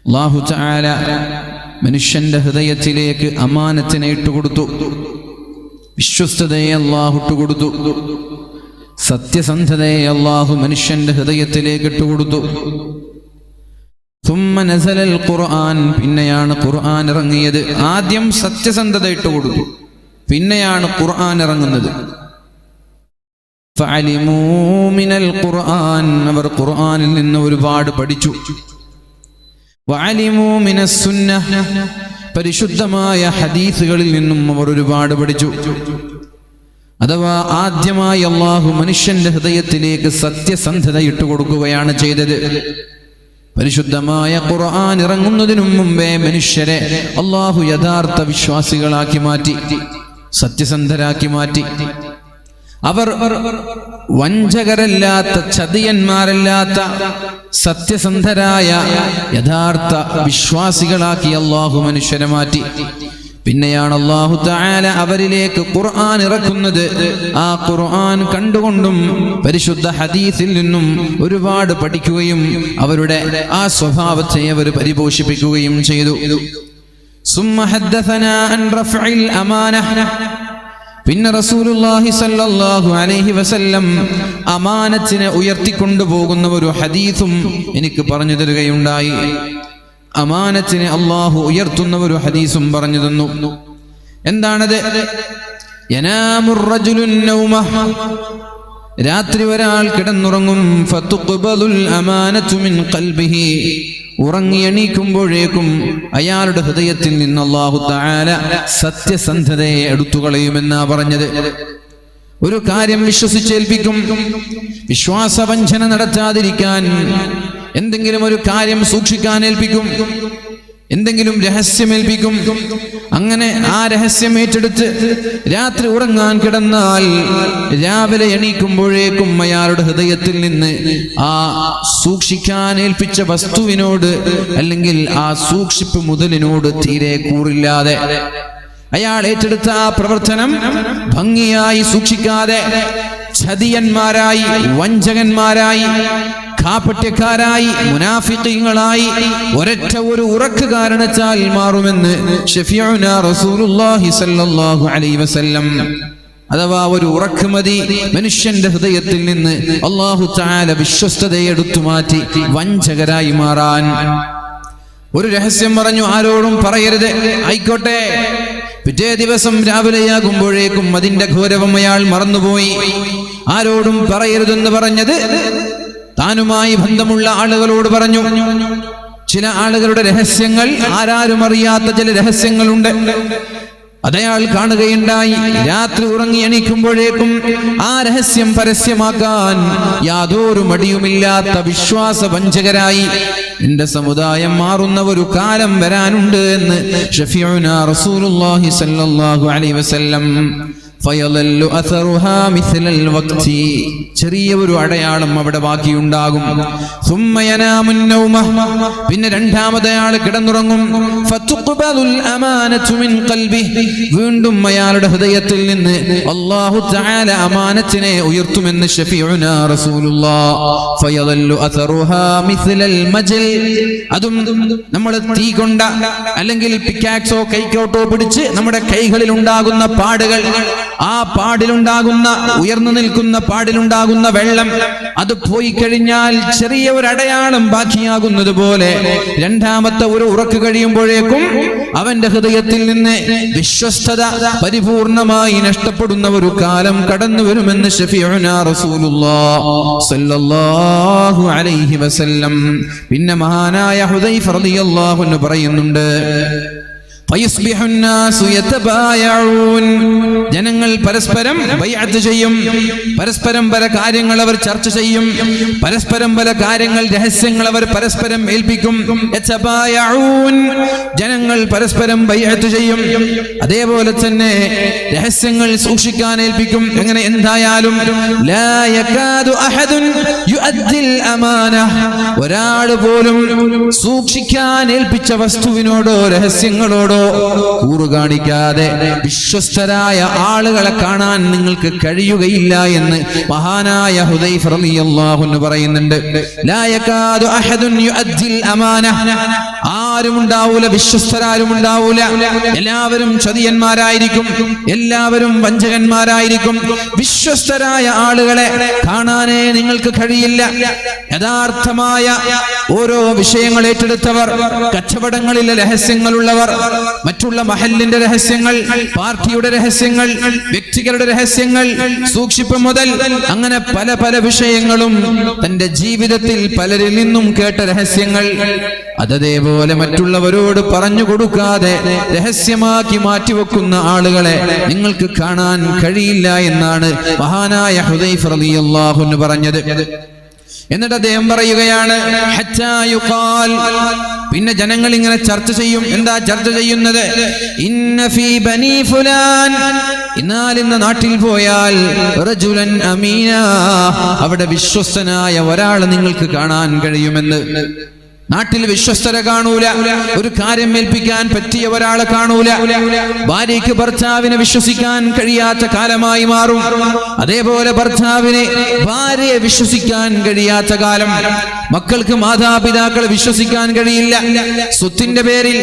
അല്ലാഹു തആല മനുഷ്യന്റെ ഹൃദയത്തിലേക്ക് അമാനത്തിനെ ഇട്ടുകൊടുത്തു. വിശ്വസ്തതയെ അല്ലാഹു ഇട്ടുകൊടുത്തു. സത്യസന്ധതയെ അല്ലാഹു മനുഷ്യന്റെ ഹൃദയത്തിലേക്ക് ഇട്ടുകൊടുത്തു. ثم نزل القرآن, പിന്നെയാണ് ഖുർആൻ ഇറങ്ങിയത്. ആദ്യം സത്യസന്ധത ഇട്ടുകൊടുത്തു, പിന്നെയാണ് ഖുർആൻ ഇറങ്ങുന്നത്. فعلموا من القرآن, അവർ ഖുർആനിൽ നിന്ന് ഒരുപാട് പഠിച്ചു. وعلموا من السنة, പരിശുദ്ധമായ ഹദീസുകളിൽ നിന്നും അവർ ഒരുപാട് പഠിച്ചു. അഥവാ ആദ്യമായി അല്ലാഹു മനുഷ്യന്റെ ഹൃദയത്തിലേക്ക് സത്യസന്ധത ഇട്ടുകൊടുക്കുകയാണ് ചെയ്തത്. പരിശുദ്ധമായ ഖുർആൻ ഇറങ്ങുന്നതിനു മുമ്പേ മനുഷ്യരെ അല്ലാഹു യഥാർത്ഥ വിശ്വാസികളാക്കി മാറ്റി, സത്യസന്ധരാക്കി മാറ്റി. അവർ വഞ്ചകരല്ലാത്ത, ചതിയന്മാരല്ലാത്ത, സത്യസന്ധരായ യഥാർത്ഥ വിശ്വാസികളാക്കി അല്ലാഹു മനുഷ്യരെ മാറ്റി. പിന്നെയാണ് അല്ലാഹു തആല അവരിലേക്ക് ഖുർആൻ ഇറക്കുന്നത്. ആ ഖുർആൻ കണ്ടുകൊണ്ടും പരിശുദ്ധ ഹദീസിൽ നിന്നും ഒരുപാട് പഠിക്കുകയും അവരുടെ ആ സ്വഭാവത്തെ അവർ പരിപോഷിപ്പിക്കുകയും ചെയ്തു. സുമ്മ ഹദ്ദസനാ അൻ റഫ്ഇൽ അമാനഹ, പിന്നെ റസൂലുള്ളാഹി സ്വല്ലല്ലാഹു അലൈഹി വസല്ലം അമാനത്തിനെ ഉയർത്തിക്കൊണ്ടുപോകുന്ന ഒരു ഹദീസും എനിക്ക് പറഞ്ഞു തരികയുണ്ടായി. അമാനത്തിനെ അല്ലാഹു ഉയർത്തുന്ന ഒരു ഹദീസും പറഞ്ഞു തന്നു. എന്താണത്? യനാമുർ റജുലുൻ നൗമ, രാത്രി ഒരാൾ കിടന്നുറങ്ങും. ഫതുഖ്ബലുൽ അമാനതു മിൻ ഖൽബിഹി, ഉറങ്ങി എണീക്കുമ്പോഴേക്കും അയാളുടെ ഹൃദയത്തിൽ നിന്ന് അല്ലാഹു തആല സത്യസന്ധതയെ എടുത്തുകളയുമെന്നാ പറഞ്ഞത്. ഒരു കാര്യം വിശ്വസിച്ചേൽപ്പിക്കും, വിശ്വാസവഞ്ചന നടത്താതിരിക്കാൻ എന്തെങ്കിലും ഒരു കാര്യം സൂക്ഷിക്കാൻ ഏൽപ്പിക്കും, എന്തെങ്കിലും രഹസ്യമേൽപ്പിക്കും. അങ്ങനെ ആ രഹസ്യം ഏറ്റെടുത്ത് രാത്രി ഉറങ്ങാൻ കിടന്നാൽ രാവിലെ എണീക്കുമ്പോഴേക്കും അയാളുടെ ഹൃദയത്തിൽ നിന്ന് ആ സൂക്ഷിക്കാൻ ഏൽപ്പിച്ച വസ്തുവിനോട് അല്ലെങ്കിൽ ആ സൂക്ഷിപ്പ് മുതലിനോട് തീരെ കൂറില്ലാതെ അയാൾ ഏറ്റെടുത്ത ആ പ്രവർത്തനം ഭംഗിയായി സൂക്ഷിക്കാതെ ചതിയന്മാരായി, വഞ്ചകന്മാരായി, കാപട്യക്കാരായി, മുനാഫിഖീങ്ങളായി ഒരൊറ്റ ഒരു ഉറക്ക് കാരണത്താൽ മാറുമെന്ന് ശഫീഉനാ റസൂലുള്ളാഹി സ്വല്ലല്ലാഹു അലൈഹി വസല്ലം. അഥവാ ഒരു ഉറക്ക് മതി മനുഷ്യന്റെ ഹൃദയത്തിൽ നിന്ന് അല്ലാഹു തആല വിശ്വസ്തതയെ എടുത്തു മാറ്റി വഞ്ചകരായി മാറാൻ. ഒരു രഹസ്യം പറഞ്ഞു, ആരോടും പറയരുത്. ആയിക്കോട്ടെ, പിറ്റേ ദിവസം രാവിലെയാകുമ്പോഴേക്കും അതിന്റെ ഗൗരവം അയാൾ മറന്നുപോയി. ആരോടും പറയരുതെന്ന് പറഞ്ഞത് താനുമായി ബന്ധമുള്ള ആളുകളോട് പറഞ്ഞു. ചില ആളുകളുടെ രഹസ്യങ്ങൾ, ആരാരും അറിയാത്ത ചില രഹസ്യങ്ങളുണ്ട്, അതയാൾ കാണുകയുണ്ടായി. രാത്രി ഉറങ്ങി എണീക്കുമ്പോഴേക്കും ആ രഹസ്യം പരസ്യമാക്കാൻ യാതൊരു മടിയുമില്ലാത്ത വിശ്വാസവഞ്ചകരായി എന്റെ സമുദായം മാറുന്ന ഒരു കാലം വരാനുണ്ട് എന്ന് ശഫീഉനാ റസൂലുള്ളാഹി സ്വല്ലല്ലാഹു അലൈഹി വസല്ലം. ഫയളല്ലു അസറുഹാ മിസ്ലൽ വഖ്തി, ചെറിയ ഒരു അടയാളം അവിടെ ബാക്കിയുണ്ടാകും. സുമ്മ യനാമുൻ നൗമ, പിന്നെ രണ്ടാമത്തെ ആൾ കിടന്നുറങ്ങും. ഫതുഖ്ബലുൽ അമാനതു മിൻ ഖൽബിഹി, വീണ്ടും അയാളുടെ ഹൃദയത്തിൽ നിന്ന് അല്ലാഹു തആല അമാനത്തിനെ ഉയർത്തുമെന്ന് ശഫീഉനാ റസൂലുള്ളാഹ്. ഫയളല്ലു അസറുഹാ മിസ്ലൽ മജൽ, അതും നമ്മൾ തീ കൊണ്ട അല്ലെങ്കിൽ പിക്കാക്സോ കൈക്കോട്ടോ പിടിച്ച് നമ്മുടെ കൈകളിൽ ഉണ്ടാകുന്ന പാടുകൾ, ആ പാടിലുണ്ടാകുന്ന, ഉയർന്നു നിൽക്കുന്ന പാടിലുണ്ടാകുന്ന വെള്ളം, അത് പോയി കഴിഞ്ഞാൽ ചെറിയ ഒരു അടയാളം ബാക്കിയാകുന്നത് പോലെ രണ്ടാമത്തെ ഒരു ഉറക്ക് കഴിയുമ്പോഴേക്കും അവന്റെ ഹൃദയത്തിൽ നിന്ന് വിശ്വസ്തത പരിപൂർണമായി നഷ്ടപ്പെടുന്ന ഒരു കാലം കടന്നു വരുമെന്ന് ശഫീഉനാ റസൂലുള്ളാഹി സ്വല്ലല്ലാഹു അലൈഹി വസല്ലം. പിന്നെ മഹാനായ ഹുദൈഫ റളിയല്ലാഹു അൻഹു പറയുന്നുണ്ട്, ജനങ്ങൾ പരസ്പരം ബൈഅത്ത് ചെയ്യും, പരസ്പരം പല കാര്യങ്ങൾ അവർ ചർച്ച ചെയ്യും, പരസ്പരം പല കാര്യങ്ങൾ, രഹസ്യങ്ങൾ അവർ പരസ്പരം ഏൽപ്പിക്കും. ജനങ്ങൾ പരസ്പരം ബൈഅത്ത് ചെയ്യും, അതേപോലെ തന്നെ രഹസ്യങ്ങൾ സൂക്ഷിക്കാൻ ഏൽപ്പിക്കും. എങ്ങനെ? എന്തായാലും ലാ യകാദു അഹദുൻ യുഅദ്ദിൽ അമാന, ഒരാൾ പോലും സൂക്ഷിക്കാൻ ഏൽപ്പിച്ച വസ്തുവിനോടോ രഹസ്യങ്ങളോടോ കൂറു കാണിക്കാതെ വിശ്വസ്തരായ ആളുകളെ കാണാൻ നിങ്ങൾക്ക് കഴിയുകയില്ല എന്ന് മഹാനായ ഹുദൈഫ റളിയല്ലാഹു അൻഹു പറയുന്നുണ്ട്. ലാ യകാദു അഹദുൻ യുഅദ്ദിൽ അമാന, ആരും ഉണ്ടാവൂല, വിശ്വസ്തരാരും ഉണ്ടാവൂല. എല്ലാവരും ചതിയന്മാരായിരിക്കും, എല്ലാവരും വഞ്ചകന്മാരായിരിക്കും. വിശ്വസ്തരായ ആളുകളെ കാണാനേ നിങ്ങൾക്ക് കഴിയില്ല. യഥാർത്ഥമായ ഓരോ വിഷയങ്ങൾ ഏറ്റെടുത്തവർ, കച്ചവടങ്ങളിലെ രഹസ്യങ്ങളുള്ളവർ, മറ്റുള്ള മഹല്ലിന്റെ രഹസ്യങ്ങൾ, പാർട്ടിയുടെ രഹസ്യങ്ങൾ, വ്യക്തികളുടെ രഹസ്യങ്ങൾ, സൂക്ഷിപ്പ് മുതൽ അങ്ങനെ പല പല വിഷയങ്ങളും തന്റെ ജീവിതത്തിൽ പലരിൽ നിന്നും കേട്ട രഹസ്യങ്ങൾ അതേപോലെ മറ്റുള്ളവരോട് പറഞ്ഞു കൊടുക്കാതെ രഹസ്യമാക്കി മാറ്റിവെക്കുന്ന ആളുകളെ നിങ്ങൾക്ക് കാണാൻ കഴിയില്ല എന്നാണ് മഹാനായ ഹുദൈഫ റളിയല്ലാഹു അൻഹു പറഞ്ഞത്. എന്നിട്ട് അദ്ദേഹം പറയുകയാണ്, ഹത്താ യുഖാൽ, പിന്നെ ജനങ്ങൾ ഇങ്ങനെ ചർച്ച ചെയ്യും. എന്താ ചർച്ച ചെയ്യുന്നത്? ഇന്ന ഫീ ബനി ഫുലാൻ, എന്നാൽ ഇന്ന് നാട്ടിൽ പോയാൽ റജുലൻ അമീന, അവിടെ വിശ്വസ്തനായ ഒരാൾ നിങ്ങൾക്ക് കാണാൻ കഴിയുമെന്ന്. നാട്ടിൽ വിശ്വസ്തരെ കാണൂല, ഒരു കാര്യം ഏൽപ്പിക്കാൻ പറ്റിയ ഒരാളെ കാണൂല. ഭാര്യയ്ക്ക് ഭർത്താവിനെ വിശ്വസിക്കാൻ കഴിയാത്ത കാലമായി മാറും. അതേപോലെ ഭർത്താവിനെ ഭാര്യയെ വിശ്വസിക്കാൻ കഴിയാത്ത കാലം. മക്കൾക്ക് മാതാപിതാക്കളെ വിശ്വസിക്കാൻ കഴിയില്ല. സ്വത്തിന്റെ പേരിൽ,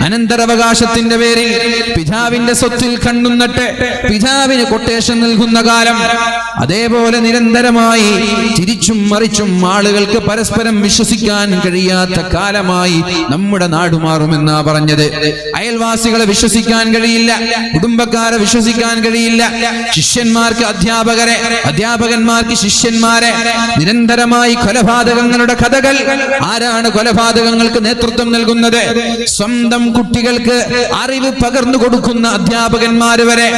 അനന്തരാവകാശത്തിന്റെ പേരിൽ പിതാവിന്റെ സ്വത്തിൽ കണ്ണുനട്ട് പിതാവിന് കൊട്ടേഷൻ നൽകുന്ന കാലം. അതേപോലെ നിരന്തരമായി തിരിച്ചും മറിച്ചും ആളുകൾക്ക് പരസ്പരം വിശ്വസിക്കാൻ കഴിയാത്ത കാലമായി നമ്മുടെ നാട് മാറുമെന്നാ പറഞ്ഞത്. അയൽവാസികളെ വിശ്വസിക്കാൻ കഴിയില്ല, കുടുംബക്കാരെ വിശ്വസിക്കാൻ കഴിയില്ല, ശിഷ്യന്മാർക്ക് അധ്യാപകരെ, അധ്യാപകന്മാർക്ക് ശിഷ്യന്മാരെ. നിരന്തരമായി കൊലപാതകങ്ങളുടെ കഥകൾ. ആരാണ് കൊലപാതകങ്ങൾക്ക് നേതൃത്വം നൽകുന്നത്? സ്വന്തം കുട്ടികൾക്ക് അറിവ് പകർന്നു കൊടുക്കുന്ന അധ്യാപകന്മാര് വരെ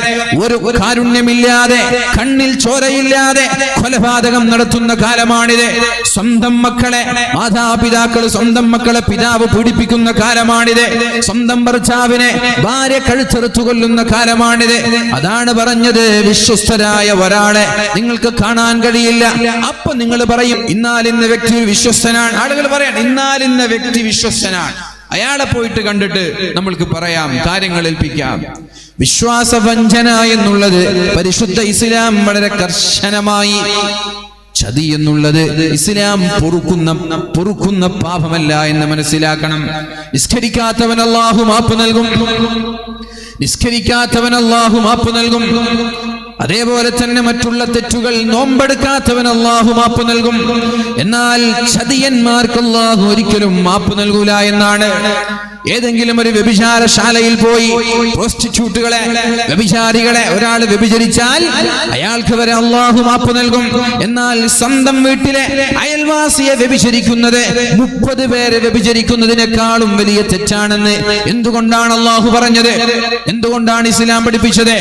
ഒരു കാരുണ്യമില്ലാതെ, കണ്ണിൽ ചോരയില്ലാതെ കൊലപാതകം നടത്തുന്ന കാലമാണിത്. സ്വന്തം മക്കളെ മാതാപിതാക്കൾ, സ്വന്തം മക്കളെ പിതാവ് പീഡിപ്പിക്കുന്ന കാലമാണിത്. സ്വന്തം ഭർത്താവിനെ ഭാര്യ കഴുത്തെറുത്തു കൊല്ലുന്ന കാലമാണിത്. അതാണ് പറഞ്ഞത്, വിശ്വസ്തരായ ഒരാളെ നിങ്ങൾക്ക് കാണാൻ കഴിയില്ല. അപ്പൊ നിങ്ങൾ പറയും, ഇന്നാലിന്ന വ്യക്തി വിശ്വസ്തനാണ്. ആളുകൾ പറയാൻ, ഇന്നാലിന്ന വ്യക്തി വിശ്വസ്തനാണ്, അയാളെ പോയിട്ട് കണ്ടിട്ട് നമ്മൾക്ക് പറയാം, കാര്യങ്ങൾ ഏൽപ്പിക്കാം. വിശ്വാസവഞ്ചന എന്നുള്ളത് പരിശുദ്ധ ഇസ്ലാം വളരെ കർശനമായി, ചതി എന്നുള്ളത് ഇസ്ലാം പൊറുക്കുന്ന പാപമല്ല എന്ന് മനസ്സിലാക്കണം. നിസ്കരിക്കാത്തവൻ അല്ലാഹു മാപ്പ് നൽകും, നിസ്കരിക്കാത്തവൻ അല്ലാഹു മാപ്പ് നൽകും. അതേപോലെ തന്നെ മറ്റുള്ള തെറ്റുകൾ, നോമ്പെടുക്കാത്തവൻ അല്ലാഹു മാപ്പ് നൽകും. എന്നാൽ ചതിയന്മാർക്ക് അല്ലാഹു ഒരിക്കലും മാപ്പ് നൽകൂല എന്നാണ്. ഏതെങ്കിലും ഒരു വ്യഭിചാരശാലയിൽ പോയി പ്രോസ്റ്റിറ്റ്യൂട്ടുകളെ, വ്യഭിചാരികളെ ഒരാൾ വ്യഭിചരിച്ചാൽ അയാൾക്ക് വരെ അല്ലാഹു മാപ്പ് നൽകും. എന്നാൽ സ്വന്തം വീട്ടിലെ അയൽവാസിയെ വ്യഭിചരിക്കുന്നത് 30 പേരെ വ്യഭിചരിക്കുന്നതിനേക്കാളും വലിയ തെറ്റാണെന്ന് എന്തുകൊണ്ടാണ് അല്ലാഹു പറഞ്ഞത്? എന്തുകൊണ്ടാണ് ഇസ്ലാം പഠിപ്പിച്ചത്?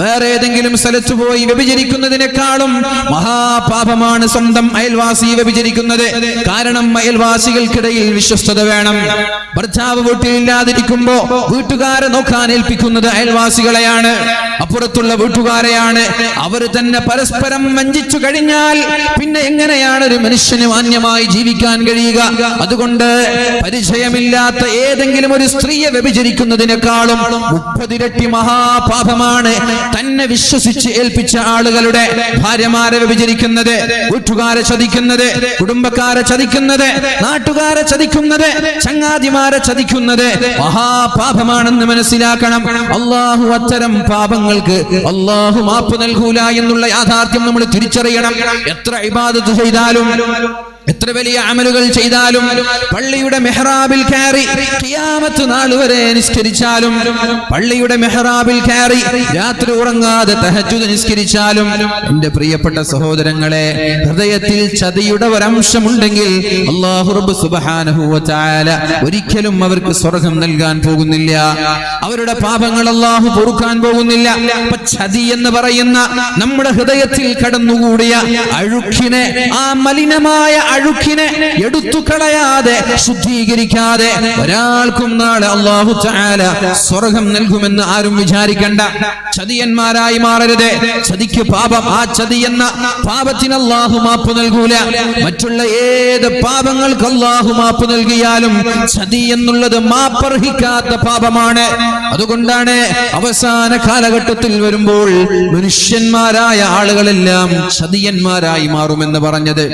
വേറെ ഏതെങ്കിലും സ്ഥലത്ത് പോയി വ്യഭിചരിക്കുന്നതിനേക്കാളും മഹാപാപമാണ് സ്വന്തം അയൽവാസിയെ വ്യഭിചരിക്കുന്നത്. കാരണം അയൽവാസികൾക്കിടയിൽ വിശ്വസ്തത വേണം. ഭർത്താവ് വീട്ടിലില്ലാതിരിക്കുമ്പോ വീട്ടുകാരെ നോക്കാൻ ഏൽപ്പിക്കുന്നത് അയൽവാസികളെയാണ്, അപ്പുറത്തുള്ള വീട്ടുകാരെയാണ്. അവർ തന്നെ പരസ്പരം വഞ്ചിച്ചു കഴിഞ്ഞാൽ പിന്നെ എങ്ങനെയാണ് ഒരു മനുഷ്യന് മാന്യമായി ജീവിക്കാൻ കഴിയുക? അതുകൊണ്ട് പരിചയമില്ലാത്ത ഏതെങ്കിലും ഒരു സ്ത്രീയെ വ്യഭിചരിക്കുന്നതിനേക്കാളും 30 ഇരട്ടി മഹാപാപമാണ് തന്നെ വിശ്വസിച്ച് ഏൽപ്പിച്ച ആളുകളുടെ ഭാര്യമാരെ വ്യഭിചരിക്കുന്നത്, വീട്ടുകാരെ ചതിക്കുന്നത്, കുടുംബക്കാരെ ചതിക്കുന്നത്, നാട്ടുകാരെ ചതിക്കുന്നത്, ചങ്ങാതിമാരെ ചതിക്കുന്നത് മഹാപാപമാണെന്ന് മനസ്സിലാക്കണം. അല്ലാഹു അത്തരം പാപങ്ങൾക്ക് അല്ലാഹു മാപ്പ് നൽകൂല എന്നുള്ള യാഥാർത്ഥ്യം നമ്മൾ തിരിച്ചറിയണം. എത്ര ഇബാദത്ത് ചെയ്താലും, എത്ര വലിയ അമലുകൾ ചെയ്താലും, പള്ളിയുടെ മെഹ്റാബിൽ കയറി ഖിയാമത്ത് നാൾ വരെ നിസ്കരിച്ചാലും, പള്ളിയുടെ മെഹ്റാബിൽ കയറി രാത്രി ഉറങ്ങാതെ തഹജ്ജുദ് നിസ്കരിച്ചാലും, എന്റെ പ്രിയപ്പെട്ട സഹോദരങ്ങളെ, ഹൃദയത്തിൽ ചതിയുടെ ഒരംശമുണ്ടെങ്കിൽ അല്ലാഹു റബ്ബ് സുബ്ഹാനഹു വ തആല ഒരിക്കലും അവർക്ക് സ്വർഗ്ഗം നൽകാൻ പോകുന്നില്ല. അവരുടെ പാപങ്ങൾ അല്ലാഹു പൊറുക്കാൻ പോകുന്നില്ല. ചതി എന്ന് പറയുന്ന നമ്മുടെ ഹൃദയത്തിൽ കടന്നുകൂടിയ അഴുക്കിനെ, ആ മലിനമായ അഴുക്കിനെ എടുത്തു കളയാതെ, ശുദ്ധീകരിക്കാതെ ഒരാൾക്കും നാളെ അല്ലാഹു തആല സ്വർഗ്ഗം നൽകുമെന്ന് ആരും വിചാരിക്കണ്ട. ചതിയന്മാരായി മാറരുത്. ചതിക്ക് പാപം, ആ ചതി എന്ന പാപത്തിന് അല്ലാഹു മാപ്പ് നൽകൂല. മറ്റുള്ള ഏത് പാപങ്ങൾക്ക് അല്ലാഹു മാപ്പ് നൽകിയാലും ചതി എന്നുള്ളത് മാപ്പർഹിക്കാത്ത പാപമാണ്. അതുകൊണ്ടാണ് അവസാന കാലഘട്ടത്തിൽ വരുമ്പോൾ മനുഷ്യന്മാരായ ആളുകളെല്ലാം ചതിയന്മാരായി മാറുമെന്ന് പറഞ്ഞത്.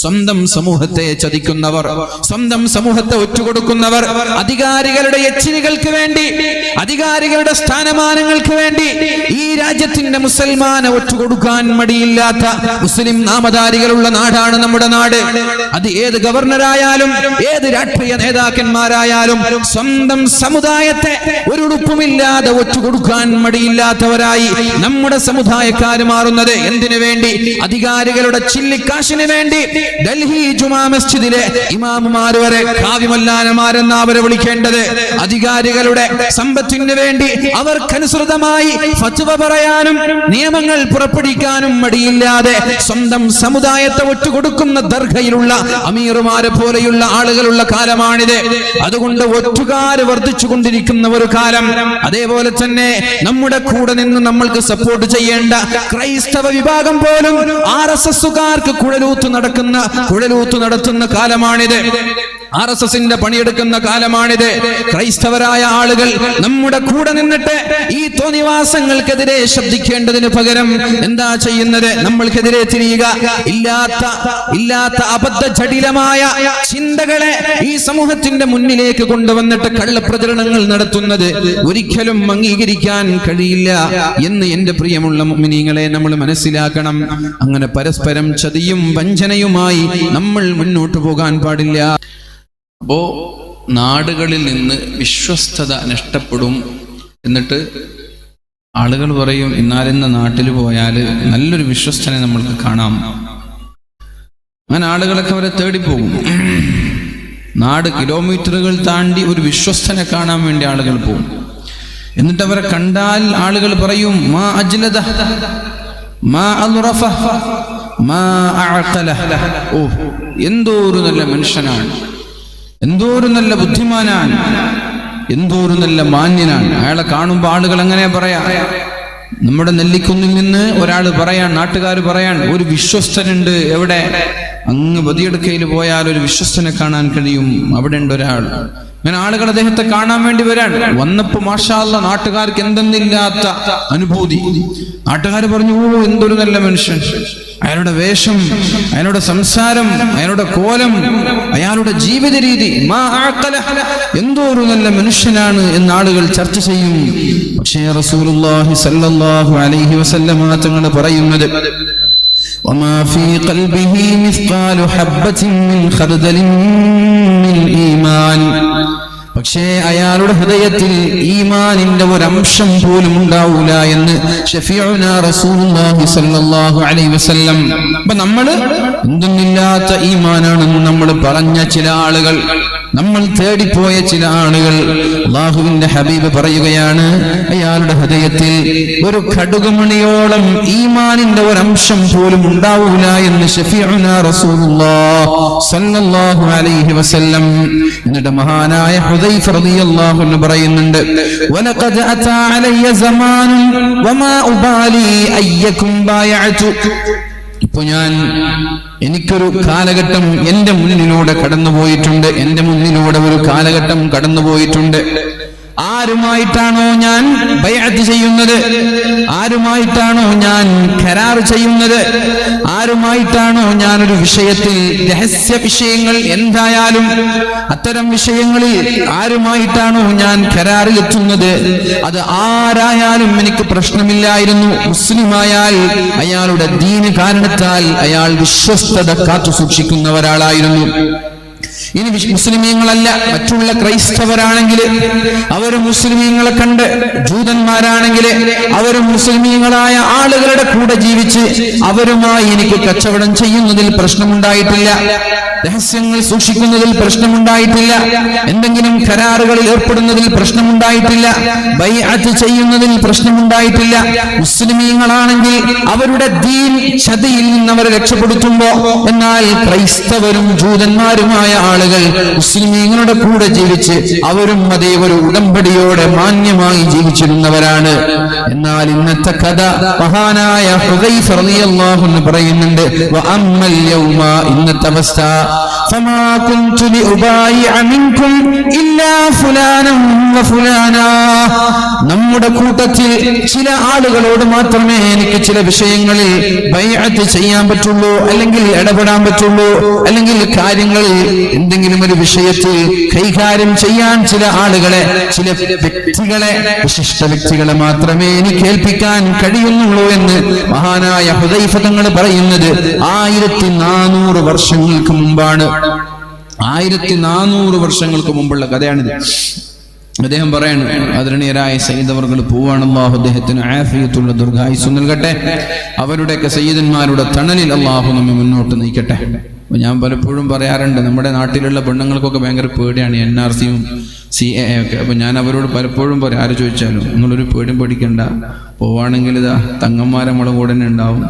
സ്വന്തം സമൂഹത്തെ ചതിക്കുന്നവർ, സ്വന്തം സമൂഹത്തെ ഒറ്റുകൊടുക്കുന്നവർ, അധികാരികളുടെ എച്ചിലുകൾക്ക് വേണ്ടി, അധികാരികളുടെ സ്ഥാനമാനങ്ങൾക്ക് വേണ്ടി ഈ രാജ്യത്തിന്റെ മുസൽമാനെ ഒറ്റുകൊടുക്കാൻ മടിയില്ലാത്ത മുസ്ലിം നാമധാരികളുള്ള നാടാണ് നമ്മുടെ നാട്. അത് ഏത് ഗവർണറായാലും ഏത് രാഷ്ട്രീയ നേതാക്കന്മാരായാലും സ്വന്തം സമുദായത്തെ ഒരു ഉടുപ്പുമില്ലാതെ ഒറ്റുകൊടുക്കാൻ മടിയില്ലാത്തവരായി നമ്മുടെ സമുദായക്കാര് മാറുന്നത് എന്തിനു വേണ്ടി? അധികാരികളുടെ ചില്ലിക്കാശിന് വേണ്ടി. ഡൽഹി ജുമാ മസ്ജിദിലെ ഇമാമുമാർ വരെ കാവ്യമല്ലാനമാരെന്ന് അവരെ വിളിക്കേണ്ടത്. അധികാരികളുടെ സമ്പത്തിന് വേണ്ടി അവർക്കനുസൃതമായി ഫത്വ പറയാനും നിയമങ്ങൾ പുറപ്പെടുവിക്കാനും മടിയില്ലാതെ സ്വന്തം സമുദായത്തെ ഒറ്റുകൊടുക്കുന്ന ദർഗയിലുള്ള അമീറുമാരെ പോലെയുള്ള ആളുകളുള്ള കാലമാണിത്. അതുകൊണ്ട് ഒറ്റുകാര് വർദ്ധിച്ചു കൊണ്ടിരിക്കുന്ന ഒരു കാലം. അതേപോലെ തന്നെ നമ്മുടെ കൂടെ നിന്ന് നമ്മൾക്ക് സപ്പോർട്ട് ചെയ്യേണ്ട ക്രൈസ്തവ വിഭാഗം പോലും RSSകാർക്ക് കുഴലൂത്ത് നടത്തുന്ന കാലമാണിത്. RSSന്റെ പണിയെടുക്കുന്ന കാലമാണിത്. ക്രൈസ്തവരായ ആളുകൾ നമ്മുടെ കൂടെ നിന്നിട്ട് ഈ തോന്നിവാസങ്ങൾക്കെതിരെ ശബ്ദിക്കേണ്ടതിന് പകരം എന്താ ചെയ്യുന്നത്? നമ്മൾക്കെതിരെ തിരിയുക. ഇല്ലാത്ത അബദ്ധ ജടിലമായ ചിന്തകളെ ഈ സമൂഹത്തിന്റെ മുന്നിലേക്ക് കൊണ്ടുവന്നിട്ട് കള്ളപ്രചരണങ്ങൾ നടത്തുന്നത് ഒരിക്കലും അംഗീകരിക്കാൻ കഴിയില്ല എന്ന് എന്റെ പ്രിയമുള്ള മുഅ്മിനീങ്ങളെ നമ്മൾ മനസ്സിലാക്കണം. അങ്ങനെ പരസ്പരം ചതിയും വഞ്ചനയുമായി നമ്മൾ മുന്നോട്ട് പോകാൻ പാടില്ല. അപ്പോ നാടുകളിൽ നിന്ന് വിശ്വസ്തത നഷ്ടപ്പെടും. എന്നിട്ട് ആളുകൾ പറയും, ഇന്നാലിന്ന നാട്ടിൽ പോയാൽ നല്ലൊരു വിശ്വസ്തനെ നമ്മൾക്ക് കാണാം. അങ്ങനെ ആളുകളൊക്കെ അവരെ തേടിപ്പോകും. നാട് കിലോമീറ്ററുകൾ താണ്ടി ഒരു വിശ്വസ്തനെ കാണാൻ വേണ്ടി ആളുകൾ പോകും. എന്നിട്ട് അവരെ കണ്ടാൽ ആളുകൾ പറയും, മാ അജ്ലദ മാ അൽറഫ മാ അഅഖല. ഓ, എന്തോ ഒരു നല്ല മനുഷ്യനാണ്, എന്തോ ഒരു നല്ല ബുദ്ധിമാനാണ്, എന്തോ ഒരു നല്ല മാന്യനാണ്. അയാളെ കാണുമ്പോൾ ആളുകൾ അങ്ങനെ പറയാ. നമ്മുടെ നെല്ലിക്കുന്നിൽ നിന്ന് ഒരാൾ പറയാൻ, നാട്ടുകാർ പറയാൻ, ഒരു വിശ്വസ്തനുണ്ട്. എവിടെ? അങ്ങ് ബദിയടുക്കയിൽ പോയാൽ ഒരു വിശ്വസ്തനെ കാണാൻ കഴിയും, അവിടെ ഉണ്ട് ഒരാൾ. അങ്ങനെ ആളുകൾ അദ്ദേഹത്തെ കാണാൻ വേണ്ടി വരാൻ. വന്നപ്പോ മാഷാ അല്ലാഹ് നാട്ടുകാർക്ക് എന്തെന്നില്ലാത്ത അനുഭൂതി. നാട്ടുകാർ പറഞ്ഞു, ഓ എന്തൊരു നല്ല മനുഷ്യൻ, അയാളുടെ വേഷം, അയാളുടെ സംസാരം, അയാളുടെ കോലം, അയാളുടെ ജീവിത രീതി, എന്തോ ഒരു നല്ല മനുഷ്യനാണ് എന്ന് ആളുകൾ ചർച്ച ചെയ്യും. പക്ഷേ റസൂലുള്ളാഹി സ്വല്ലല്ലാഹു അലൈഹി വസല്ലമ തങ്ങൾ പറയുന്നത്, വമാ ഫീ ഖൽബിഹി മിസ്ഖാലു ഹബ്ബത്തിൻ മിൻ ഖർദലിൻ മിൻ ഈമാൻ. പക്ഷേ അയാളുടെ ഹൃദയത്തിൽ ഈമാനിന്റെ ഒരംശം പോലും ഉണ്ടാവൂല എന്ന് ഷഫീഉനാ റസൂലുള്ളാഹി സ്വല്ലല്ലാഹു അലൈഹി വസല്ലം. അപ്പൊ നമ്മള് എന്തൊന്നില്ലാത്ത ഈമാനാണെന്ന് നമ്മൾ പറഞ്ഞ ചില ആളുകൾ, നമ്മൾ തേടിപ്പോയ ചില ആളുകൾ, അല്ലാഹുവിന്റെ ഹബീബ് പറയുകയാണ്, അയാളുടെ ഹൃദയത്തിൽ ഒരു കടുകുമണിയോളം ഈമാനിന്റെ ഒരംശം പോലും ഉണ്ടാവൂല എന്ന് ഷഫീഉനാ റസൂലുള്ളാഹി സ്വല്ലല്ലാഹു അലൈഹി വസല്ലം. എന്നിട്ട് മഹാനായ ഹുദൈഫ റളിയല്ലാഹു അൻഹു പറയുന്നുണ്ട്, വലഖദ് അതാ അലയ്യ സമാനുൻ വമാ ഉബാലി അയ്യകും ബായഅതു. ഇപ്പൊ എനിക്കൊരു കാലഘട്ടം എന്റെ മുന്നിലൂടെ കടന്നുപോയിട്ടുണ്ട്. എന്റെ മുന്നിലൂടെ ഒരു കാലഘട്ടം കടന്നുപോയിട്ടുണ്ട്. ആരുമായിട്ടാണോ ഞാൻ ബൈഅത്ത് ചെയ്യുന്നത്, ആരുമായിട്ടാണോ ഞാൻ കരാർ ചെയ്യുന്നത്, ആരുമായിട്ടാണോ ഞാൻ ഒരു വിഷയത്തിൽ, രഹസ്യ വിഷയങ്ങൾ എന്തായാലും അത്തരം വിഷയങ്ങളിൽ ആരുമായിട്ടാണോ ഞാൻ കരാറിൽ എത്തുന്നത്, അത് ആരായാലും എനിക്ക് പ്രശ്നമില്ലായിരുന്നു. മുസ്ലിമായാൽ അയാളുടെ ദീന് കാരണത്താൽ അയാൾ വിശ്വസ്തത കാത്തു സൂക്ഷിക്കുന്ന ഒരാളായിരുന്നു. ഇനി മുസ്ലിമീങ്ങളല്ല, മറ്റുള്ള ക്രൈസ്തവരാണെങ്കിൽ അവർ മുസ്ലിമീങ്ങളെ കണ്ട്, ജൂതന്മാരാണെങ്കിൽ അവർ മുസ്ലിമീങ്ങളായ ആളുകളുടെ കൂടെ ജീവിച്ച് അവരുമായി എനിക്ക് കച്ചവടം ചെയ്യുന്നതിൽ പ്രശ്നമുണ്ടായിട്ടില്ല, രഹസ്യങ്ങൾ സൂക്ഷിക്കുന്നതിൽ പ്രശ്നമുണ്ടായിട്ടില്ല, എന്തെങ്കിലും കരാറുകളിൽ ഏർപ്പെടുന്നതിൽ പ്രശ്നമുണ്ടായിട്ടില്ല, ബൈഅത്ത് ചെയ്യുന്നതിൽ പ്രശ്നമുണ്ടായിട്ടില്ല. മുസ്ലിമീങ്ങളാണെങ്കിൽ അവരുടെ ദീൻ ചതിയിൽ നിന്ന് അവരെ രക്ഷപ്പെടുത്തുമ്പോ, എന്നാൽ ക്രൈസ്തവരും ജൂതന്മാരുമായ ആളുകൾ മുസ്ലിമീങ്ങളുടെ കൂടെ ജീവിച്ച് അവരും അതേ ഒരു ഉടമ്പടിയോടെ മാന്യമായി ജീവിച്ചിരുന്നവരാണ്. എന്നാൽ ഇന്നത്തെ കഥ മഹാനായ ഹുദൈഫ റളിയല്ലാഹു അൻഹു പറയുന്നുണ്ട്, വഅമ്മൽ യൗമ, ഇന്നത്തെ അവസ്ഥ, ഫമാ കുൻതു ലിഉബായിഅ മിൻകും ഇല്ലാ ഫുലാനൻ വഫുലാനാ. നമ്മുടെ കൂട്ടത്തിൽ ചില ആളുകളോട് മാത്രമേ എനിക്ക് ചില വിഷയങ്ങളിൽ ബൈഅത്ത് ചെയ്യാൻ പറ്റുള്ളൂ, അല്ലെങ്കിൽ ഇടപെടാൻ പറ്റുള്ളൂ, അല്ലെങ്കിൽ കാര്യങ്ങളിൽ എന്തെങ്കിലും ഒരു വിഷയത്തിൽ കൈകാര്യം ചെയ്യാൻ ചില ആളുകളെ, ചില വ്യക്തികളെ, വിശിഷ്ട വ്യക്തികളെ മാത്രമേ എനിക്ക് ഏൽപ്പിക്കാൻ കഴിയുന്നുള്ളൂ എന്ന് മഹാനായ ഹുദൈഫ തങ്ങൾ പറയുന്നത് 1400 വർഷങ്ങൾക്ക് മുമ്പാണ്. 1400 വർഷങ്ങൾക്ക് മുമ്പുള്ള കഥയാണിത്. അദ്ദേഹം പറയാണ്, ആദരണീയരായ സയ്യിദ് അവർകൾ പോവാണ്. അല്ലാഹു അദ്ദേഹത്തിന് ആഫിയത്തുള്ള ദീർഘായുസ്സ് നൽകട്ടെ. അവരുടെയൊക്കെ സയ്യിദന്മാരുടെ തണലിൽ അല്ലാഹു നമ്മെ മുന്നോട്ട് നയിക്കട്ടെ. ഞാൻ പലപ്പോഴും പറയാറുണ്ട്, നമ്മുടെ നാട്ടിലുള്ള പെണ്ണുങ്ങൾക്കൊക്കെ ഭയങ്കര പേടിയാണ് NRCയും CAA ഒക്കെ. അപ്പൊ ഞാൻ അവരോട് പലപ്പോഴും പറയും, ആര് ചോദിച്ചാലും നിങ്ങളൊരു പേടിയും പേടിക്കണ്ട, പോവാണെങ്കിൽ ഇതാ തങ്ങന്മാരെ നമ്മളെ കൂടെ തന്നെ ഉണ്ടാവും.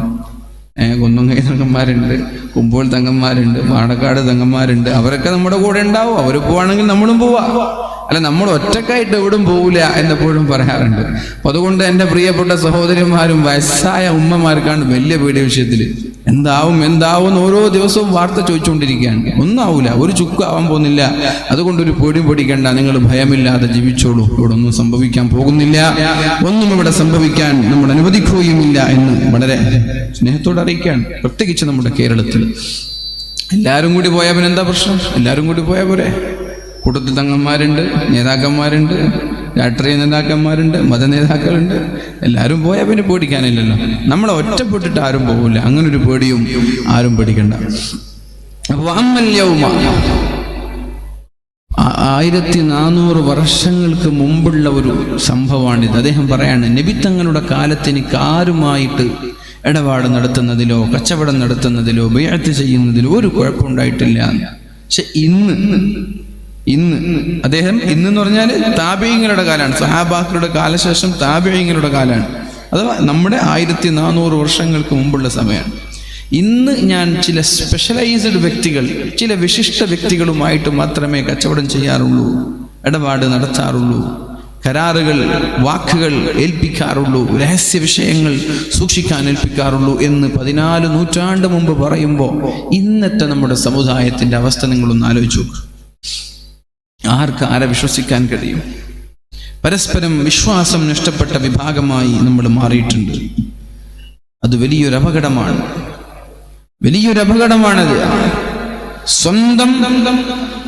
കുന്നുംകൈ തങ്ങന്മാരുണ്ട്, കുമ്പോൾ തങ്ങന്മാരുണ്ട്, പാണക്കാട് തങ്ങന്മാരുണ്ട്, അവരൊക്കെ നമ്മുടെ കൂടെ ഉണ്ടാവും. അവർ പോവാണെങ്കിൽ നമ്മളും പോവാ. അല്ല, നമ്മൾ ഒറ്റക്കായിട്ട് എവിടും പോവില്ല എന്നെപ്പോഴും പറയാറുണ്ട്. അപ്പൊ അതുകൊണ്ട് എൻ്റെ പ്രിയപ്പെട്ട സഹോദരിമാരും വയസ്സായ ഉമ്മമാർക്കാണ് വലിയ പേടി വിഷയത്തിൽ. എന്താവും ഓരോ ദിവസവും വാർത്ത ചോദിച്ചുകൊണ്ടിരിക്കുകയാണ്. ഒന്നാവൂല, ഒരു ചുക്കാവാൻ പോകുന്നില്ല. അതുകൊണ്ട് ഒരു പേടിയും പേടിക്കണ്ട, നിങ്ങൾ ഭയമില്ലാതെ ജീവിച്ചോളൂ. ഇവിടെ ഒന്നും സംഭവിക്കാൻ പോകുന്നില്ല, ഒന്നും ഇവിടെ സംഭവിക്കാൻ നമ്മൾ അനുവദിക്കുകയുമില്ല എന്ന് വളരെ സ്നേഹത്തോടെ അറിയിക്കുകയാണ്. പ്രത്യേകിച്ച് നമ്മുടെ കേരളത്തിൽ എല്ലാവരും കൂടി പോയാൽ പിന്നെ എന്താ പ്രശ്നം? എല്ലാവരും കൂടി പോയാൽ പോരെ? കൂട്ടത്തിൽ തങ്ങന്മാരുണ്ട്, നേതാക്കന്മാരുണ്ട്, രാഷ്ട്രീയ നേതാക്കന്മാരുണ്ട്, മത നേതാക്കളുണ്ട്. എല്ലാവരും പോയാൽ പിന്നെ പേടിക്കാനില്ലല്ലോ. നമ്മളെ ഒറ്റപ്പെട്ടിട്ട് ആരും പോകില്ല. അങ്ങനൊരു പേടിയും ആരും പേടിക്കണ്ട. അപ്പൊ 1400 വർഷങ്ങൾക്ക് മുമ്പുള്ള ഒരു സംഭവമാണിത്. അദ്ദേഹം പറയാണ്, നബി തങ്ങളുടെ കാലത്ത് എനിക്ക് ആരുമായിട്ട് ഇടപാട് നടത്തുന്നതിലോ കച്ചവടം നടത്തുന്നതിലോ ബൈഅത്ത് ചെയ്യുന്നതിലോ ഒരു കുഴപ്പമുണ്ടായിട്ടില്ല. പക്ഷെ ഇന്ന് അദ്ദേഹം എന്ന് പറഞ്ഞാൽ താബിഈങ്ങളുടെ കാലമാണ്, സഹാബാക്കളുടെ കാലശേഷം താബിഈങ്ങളുടെ കാലമാണ്. അഥവാ നമ്മുടെ 1400 വർഷങ്ങൾക്ക് മുമ്പുള്ള സമയമാണ്. ഇന്ന് ഞാൻ ചില സ്പെഷ്യലൈസ്ഡ് വ്യക്തികൾ, ചില വിശിഷ്ട വ്യക്തികളുമായിട്ട് മാത്രമേ കച്ചവടം ചെയ്യാറുള്ളൂ, ഇടപാട് നടത്താറുള്ളൂ, കരാറുകൾ, വാക്കുകൾ ഏൽപ്പിക്കാറുള്ളൂ, രഹസ്യ വിഷയങ്ങൾ സൂക്ഷിക്കാൻ ഏൽപ്പിക്കാറുള്ളൂ എന്ന് 14 നൂറ്റാണ്ട് മുമ്പ് പറയുമ്പോൾ ഇന്നത്തെ നമ്മുടെ സമുദായത്തിന്റെ അവസ്ഥ നിങ്ങളൊന്ന് ആലോചിച്ചു. ആരെ വിശ്വസിക്കാൻ കഴിയും? പരസ്പരം വിശ്വാസം നഷ്ടപ്പെട്ട വിഭാഗമായി നമ്മൾ മാറിയിട്ടുണ്ട്. അത് വലിയൊരു അപകടമാണത്. സ്വന്തം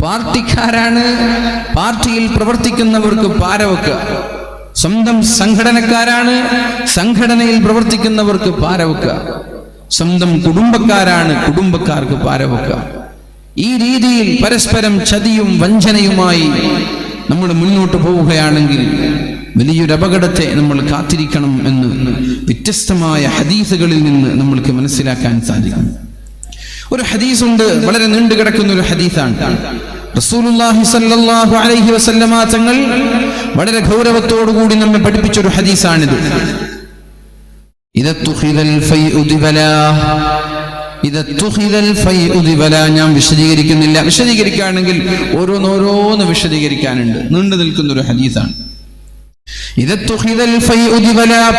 പാർട്ടിക്കാരാണ്, പാർട്ടിയിൽ പ്രവർത്തിക്കുന്നവർക്ക് പാരവെക്കുക. സ്വന്തം സംഘടനക്കാരാണ്, സംഘടനയിൽ പ്രവർത്തിക്കുന്നവർക്ക് പാരവെക്കുക. സ്വന്തം കുടുംബക്കാരാണ്, കുടുംബക്കാർക്ക് പാരവെക്കുക. ഈ രീതിയിൽ പരസ്പരം ചതിയും വഞ്ചനയുമായി നമ്മൾ മുന്നോട്ട് പോവുകയാണെങ്കിൽ വലിയൊരു അപകടത്തെ നമ്മൾ കാത്തിരിക്കണം എന്ന് വ്യത്യസ്തമായ ഹദീസുകളിൽ നിന്ന് നമ്മൾക്ക് മനസ്സിലാക്കാൻ സാധിക്കും. ഒരു ഹദീസുണ്ട്, വളരെ നീണ്ടു കിടക്കുന്ന ഒരു ഹദീസാണ്. റസൂലുള്ളാഹി സ്വല്ലല്ലാഹു അലൈഹി വസല്ലമ തങ്ങൾ വളരെ ഗൗരവത്തോടുകൂടി നമ്മെ പഠിപ്പിച്ചൊരു ഹദീസാണിത്. ഞാൻ വിശദീകരിക്കുന്നില്ല. വിശദീകരിക്കുകയാണെങ്കിൽ ഓരോന്ന് വിശദീകരിക്കാനുണ്ട്. നീണ്ടു നിൽക്കുന്ന ഒരു ഹദീസാണ്.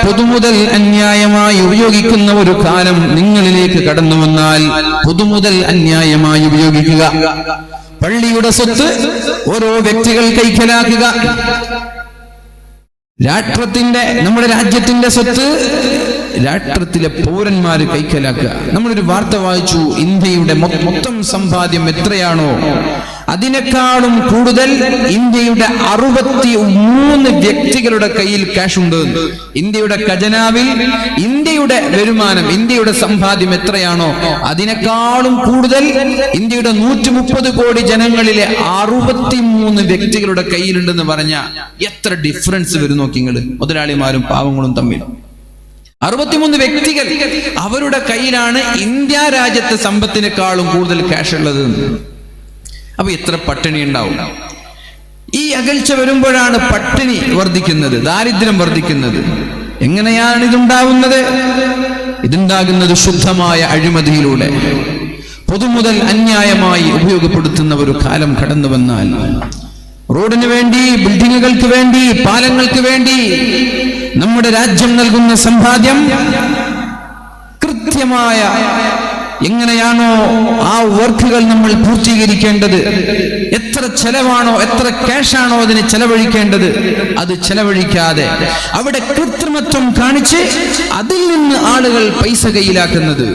പൊതുമുതൽ അന്യായമായി ഉപയോഗിക്കുന്ന ഒരു കാലം നിങ്ങളിലേക്ക് കടന്നു വന്നാൽ പൊതുമുതൽ അന്യായമായി ഉപയോഗിക്കുക. പള്ളിയുടെ സ്വത്ത് ഓരോ വ്യക്തികൾ കൈക്കലാക്കുക. നമ്മുടെ രാജ്യത്തിന്റെ സ്വത്ത് രാഷ്ട്രത്തിലെ പൗരന്മാര് കൈക്കലാക്കുക. നമ്മളൊരു വാർത്ത വായിച്ചു, ഇന്ത്യയുടെ മൊത്തം സമ്പാദ്യം എത്രയാണോ അതിനേക്കാളും കൂടുതൽ ഇന്ത്യയുടെ 63 വ്യക്തികളുടെ കയ്യിൽ ക്യാഷ് ഉണ്ട്. ഇന്ത്യയുടെ ഖജനാവിൽ ഇന്ത്യയുടെ വരുമാനം, ഇന്ത്യയുടെ സമ്പാദ്യം എത്രയാണോ അതിനേക്കാളും കൂടുതൽ ഇന്ത്യയുടെ 130 കോടി ജനങ്ങളിലെ 63 വ്യക്തികളുടെ കയ്യിലുണ്ടെന്ന് പറഞ്ഞ എത്ര ഡിഫറൻസ് വരും നോക്കി നിങ്ങൾ, മുതലാളിമാരും പാവങ്ങളും തമ്മിൽ. 63 വ്യക്തികൾ, അവരുടെ കയ്യിലാണ് ഇന്ത്യ രാജ്യത്തെ സമ്പത്തിനേക്കാളും കൂടുതൽ ക്യാഷ് ഉള്ളത്. അപ്പൊ എത്ര പട്ടിണി ഉണ്ടാവും? ഈ അകൽച്ച വരുമ്പോഴാണ് പട്ടിണി വർദ്ധിക്കുന്നത്, ദാരിദ്ര്യം വർദ്ധിക്കുന്നത്. എങ്ങനെയാണ് ഇതുണ്ടാവുന്നത്? ഇതുണ്ടാകുന്നത് ശുദ്ധമായ അഴിമതിയിലൂടെ. പൊതുമുതൽ അന്യായമായി ഉപയോഗപ്പെടുത്തുന്ന ഒരു കാലം കടന്നു വന്നാൽ റോഡിന് വേണ്ടി, ബിൽഡിങ്ങുകൾക്ക് വേണ്ടി, പാലങ്ങൾക്ക് വേണ്ടി നമ്മുടെ രാജ്യം നൽകുന്ന സമ്പാദ്യം കൃത്യമായ എങ്ങനെയാണോ ആ വർക്കുകൾ നമ്മൾ പൂർത്തീകരിക്കേണ്ടത്, എത്ര ചെലവാണോ എത്ര ക്യാഷാണോ അതിന് ചെലവഴിക്കേണ്ടത്, അത് ചെലവഴിക്കാതെ അവിടെ കൃത്രിമത്വം കാണിച്ച് അതിൽ നിന്ന് ആളുകൾ പൈസ കയ്യിലാക്കുന്നത്.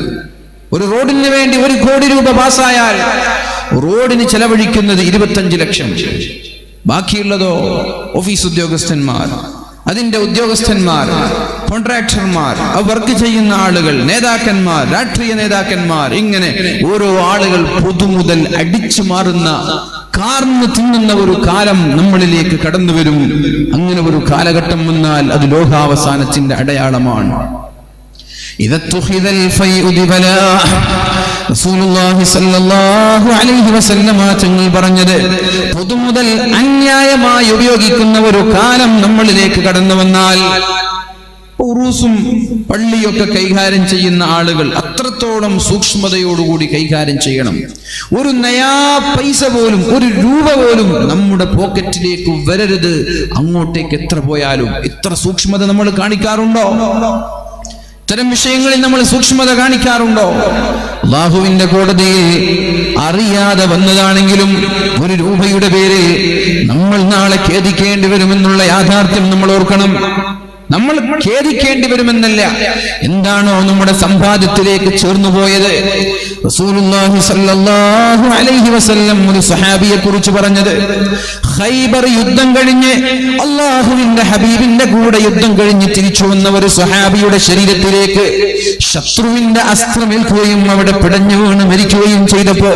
ഒരു റോഡിന് വേണ്ടി 1 കോടി രൂപ പാസ്സായാൽ റോഡിന് ചെലവഴിക്കുന്നത് 25 ലക്ഷം. ബാക്കിയുള്ളതോ ഓഫീസ് ഉദ്യോഗസ്ഥന്മാർ, അതിന്റെ ഉദ്യോഗസ്ഥന്മാർ, കോൺട്രാക്ടർമാർ, വർക്ക് ചെയ്യുന്ന ആളുകൾ, നേതാക്കന്മാർ, രാഷ്ട്രീയ നേതാക്കന്മാർ, ഇങ്ങനെ ഓരോ ആളുകൾ പൊതുമുതൽ അടിച്ചു മാറുന്ന, കാർന്ന് തിന്നുന്ന ഒരു കാലം നമ്മളിലേക്ക് കടന്നു വരും. അങ്ങനെ ഒരു കാലഘട്ടം വന്നാൽ അത് ലോകാവസാനത്തിന്റെ അടയാളമാണ്. റസൂലുള്ളാഹി സ്വല്ലല്ലാഹു അലൈഹി വസല്ലം തങ്ങൾ പറഞ്ഞത്, പൊതുമുതൽ അന്യായമായി ഉപയോഗിക്കുന്ന ഒരു കാലം നമ്മളിലേക്ക് കടന്നു വന്നാൽ, ഉറൂസും പള്ളിയൊക്കെ കൈകാര്യം ചെയ്യുന്ന ആളുകൾ അത്രത്തോളം സൂക്ഷ്മതയോടുകൂടി കൈകാര്യം ചെയ്യണം. ഒരു നയാ പൈസ പോലും, 1 രൂപ പോലും നമ്മുടെ പോക്കറ്റിലേക്ക് വരരുത്. അങ്ങോട്ടേക്ക് എത്ര പോയാലും ഇത്ര സൂക്ഷ്മത നമ്മൾ കാണിക്കാറുണ്ടോ? ഇത്തരം വിഷയങ്ങളിൽ നമ്മൾ സൂക്ഷ്മത കാണിക്കാറുണ്ടോ? അല്ലാഹുവിന്റെ കോടതിയിൽ അറിയാതെ വന്നതാണെങ്കിലും 1 രൂപയുടെ പേരിൽ നമ്മൾ നാളെ ഖേദിക്കേണ്ടി വരുമെന്നുള്ള യാഥാർത്ഥ്യം നമ്മൾ ഓർക്കണം. നമ്മൾ ഖേദിക്കേണ്ടി വരുമെന്നല്ല, എന്താണോ നമ്മുടെ സമ്പാദ്യത്തിലേക്ക് ചേർന്നു പോയത്. റസൂലുള്ളാഹി സ്വല്ലല്ലാഹു അലൈഹി വസല്ലം ഒരു സ്വഹാബിയെ കുറിച്ച് പറഞ്ഞത്, ഖൈബർ യുദ്ധം കഴിഞ്ഞ് അല്ലാഹുവിന്റെ ഹബീബിന്റെ കൂടെ യുദ്ധം കഴിഞ്ഞ് തിരിച്ചു വന്ന ഒരു സ്വഹാബിയുടെ ശരീരത്തിലേക്ക് ശത്രുവിന്റെ അസ്ത്രമേൽക്കുകയും അവിടെ പിടഞ്ഞു വീണ് മരിക്കുകയും ചെയ്തപ്പോ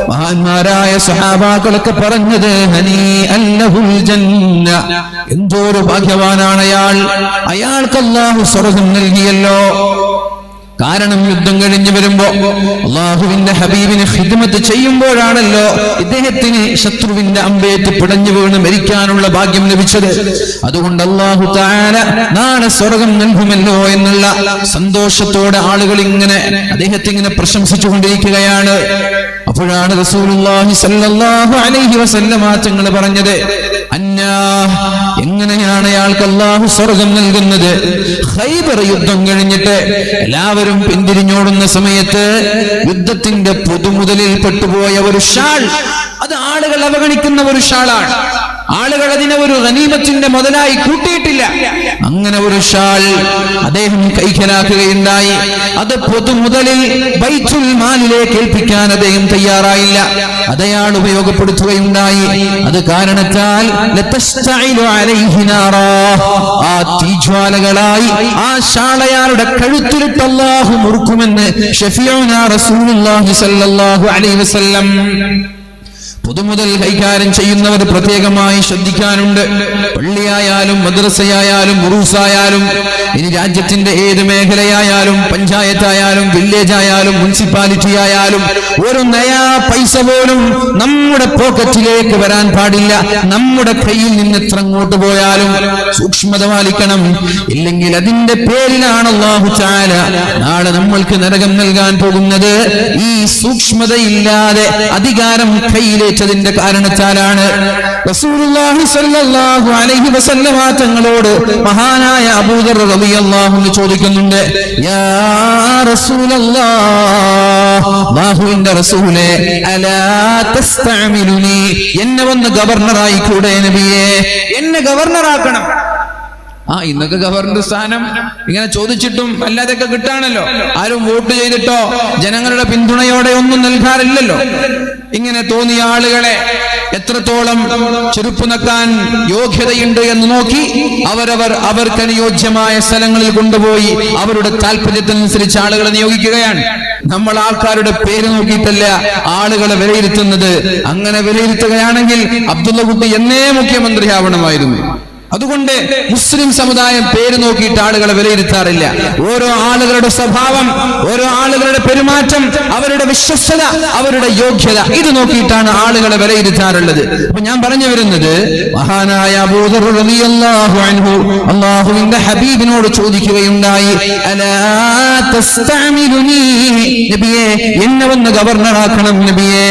മഹാന്മാരായ സ്വഹാബാക്കളൊക്കെ പറഞ്ഞത്, ഹനീഅൻ ലഹുൽ ജന്ന, എന്തോരു ഭാഗ്യവാനാണ് അയാൾക്ക് അല്ലാഹു സ്വർഗ്ഗം നൽകിയല്ലോ. കാരണം യുദ്ധം കഴിഞ്ഞു വരുമ്പോ അല്ലാഹുവിന്റെ ഹബീബിന് ഖിദ്മത്ത് ചെയ്യുമ്പോഴാണല്ലോ ഇദ്ദേഹത്തിന് ശത്രുവിന്റെ അമ്പേറ്റ് പിടഞ്ഞു വീണ് മരിക്കാനുള്ള ഭാഗ്യം ലഭിച്ചത്. അതുകൊണ്ട് അല്ലാഹു തആല നാളെ സ്വർഗ്ഗം നൽകുമല്ലോ എന്നുള്ള സന്തോഷത്തോടെ ആളുകൾ ഇങ്ങനെ അദ്ദേഹത്തെ ഇങ്ങനെ പ്രശംസിച്ചു കൊണ്ടിരിക്കുകയാണ്. അപ്പോഴാണ് റസൂലുള്ളാഹി സ്വല്ലല്ലാഹു അലൈഹി വസല്ലം തങ്ങൾ പറഞ്ഞത്, അന്നാ, എങ്ങനെയാണ് അയാൾക്ക് അല്ലാഹു സ്വർഗ്ഗം നൽകുന്നത്? ഖൈബർ യുദ്ധം കഴിഞ്ഞിട്ട് എല്ലാവരും പിന്തിരിഞ്ഞോടുന്ന സമയത്ത് യുദ്ധത്തിന്റെ പൊതുമുതലിൽ പെട്ടുപോയ ഒരു ഷാൾ, അത് ആളുകൾ അവഗണിക്കുന്ന ഒരു ഷാളാണ്. ആളുകൾ അതിനെ ഒരു ഗനീമത്തിന്റെ മുതലായി കൂട്ടിയിട്ടില്ല. അങ്ങനെ ഒരു ഷാൾ അദ്ദേഹം കൈക്കലാക്കുകയുണ്ടായി. അത് പൊതുമുതലിൽ ബൈത്തുൽ മാലിലേക്ക് ഏൽപ്പിക്കാൻ അദ്ദേഹം തയ്യാറായില്ല. അതയാൾ ഉപയോഗപ്പെടുത്തുകയുണ്ടായി. അത് കാരണത്താൽ ആ തീജ്വാലകളായി ആ ഷാളയാളുടെ കഴുത്തിലിട്ട് അല്ലാഹു മുറുക്കുമെന്ന് ശഫീഉനാ റസൂലുള്ളാഹി സ്വല്ലല്ലാഹു അലൈഹി വസല്ലം. പൊതുമുതൽ കൈകാര്യം ചെയ്യുന്നവർ പ്രത്യേകമായി ശ്രദ്ധിക്കാനുണ്ട്. പള്ളിയായാലും മദ്രസയായാലും ഉറൂസായാലും ഇനി രാജ്യത്തിന്റെ ഏത് മേഖലയായാലും പഞ്ചായത്തായാലും വില്ലേജ് ആയാലും മുനിസിപ്പാലിറ്റി ആയാലും ഒരു നയാ പൈസ പോലും നമ്മുടെ പോക്കറ്റിലേക്ക് വരാൻ പാടില്ല. നമ്മുടെ കയ്യിൽ നിന്ന് എത്ര അങ്ങോട്ട് പോയാലും സൂക്ഷ്മത പാലിക്കണം. ഇല്ലെങ്കിൽ അതിന്റെ പേരിലാണ് അല്ലാഹു തആല നാളെ നമ്മൾക്ക് നരകം നൽകാൻ പോകുന്നത്. ഈ സൂക്ഷ്മതയില്ലാതെ അധികാരം കയ്യിലെ തിന്റെ കാരണത്താലാണ്. റസൂലുള്ളാഹി സ്വല്ലല്ലാഹു അലൈഹി വസല്ലം തങ്ങളോട് മഹാനായ അബൂദർ റളിയല്ലാഹു അൻഹു ചോദിക്കുന്നുണ്ട്, യാ റസൂലല്ലാഹ്, അല്ലാഹുവിന്റെ റസൂലേ, അലാ തസ്തഅമിലുനി, എന്നെ വന്ന് ഗവർണറായി കൂടെ നബിയേ, എന്നെ ഗവർണറാക്കണം. ഇന്നൊക്കെ ഗവർണർ സ്ഥാനം ഇങ്ങനെ ചോദിച്ചിട്ടും അല്ലാതെയൊക്കെ കിട്ടാണല്ലോ. ആരും വോട്ട് ചെയ്തിട്ടോ ജനങ്ങളുടെ പിന്തുണയോടെ ഒന്നും നൽകാറില്ലല്ലോ. ഇങ്ങനെ തോന്നിയ ആളുകളെ എത്രത്തോളം ചെരുപ്പ് നക്കാൻ യോഗ്യതയുണ്ട് എന്ന് നോക്കി അവർക്ക് അനുയോജ്യമായ സ്ഥലങ്ങളിൽ കൊണ്ടുപോയി അവരുടെ താല്പര്യത്തിനനുസരിച്ച് ആളുകളെ നിയോഗിക്കുകയാണ്. നമ്മൾ ആൾക്കാരുടെ പേര് നോക്കിയിട്ടല്ല ആളുകളെ വിലയിരുത്തുന്നത്. അങ്ങനെ വിലയിരുത്തുകയാണെങ്കിൽ അബ്ദുള്ള കുട്ടി എന്നേ മുഖ്യമന്ത്രി ആവണമായിരുന്നു. അതുകൊണ്ട് മുസ്ലിം സമുദായം പേര് നോക്കിയിട്ട് ആളുകളെ വിലയിരുത്താറില്ല. ഓരോ ആളുകളുടെ സ്വഭാവം, ഓരോ ആളുകളുടെ പെരുമാറ്റം, അവരുടെ വിശ്വസ്തത, അവരുടെ യോഗ്യത, ഇത് നോക്കിയിട്ടാണ് ആളുകളെ വിലയിരുത്താറുള്ളത്. അപ്പൊ ഞാൻ പറഞ്ഞു വരുന്നത്, മഹാനായ അബൂദർ റളിയല്ലാഹു അൻഹു അല്ലാഹുവിന്റെ ഹബീബിനോട് ചോദിക്കുകയുണ്ടായി, അലാ തസ്തഅമിലുനി, നബിയേ, എന്നെ വന്ന് ഗവർണറാക്കണം നബിയേ,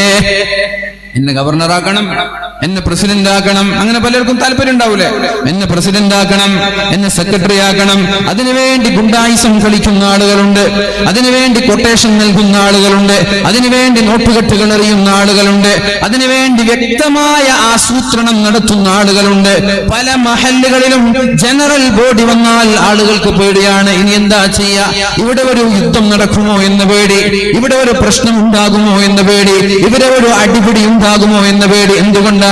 എന്നെ ഗവർണറാക്കണം. എന്നെ പ്രസിഡന്റ് ആക്കണം, അങ്ങനെ പലർക്കും താല്പര്യം ഉണ്ടാവൂലേ, എന്നെ പ്രസിഡന്റ് ആക്കണം, എന്നെ സെക്രട്ടറി ആക്കണം. അതിനുവേണ്ടി ഗുണ്ടായിസം കളിക്കുന്ന ആളുകളുണ്ട്, അതിനുവേണ്ടി കൊട്ടേഷൻ നൽകുന്ന ആളുകളുണ്ട്, അതിനുവേണ്ടി നോട്ടുകെട്ടുകൾ എറിയുന്ന ആളുകളുണ്ട്, അതിനുവേണ്ടി വ്യക്തമായ ആസൂത്രണം നടത്തുന്ന ആളുകളുണ്ട്. പല മഹല്ലുകളിലും ജനറൽ ബോഡി വന്നാൽ ആളുകൾക്ക് പേടിയാണ്. ഇനി എന്താ ചെയ്യാ? ഇവിടെ ഒരു യുദ്ധം നടക്കുമോ എന്ന പേടി, ഇവിടെ ഒരു പ്രശ്നം ഉണ്ടാകുമോ എന്ന പേടി, ഇവിടെ ഒരു അടിപിടി ഉണ്ടാകുമോ എന്ന പേടി. എന്തുകൊണ്ടാണ്?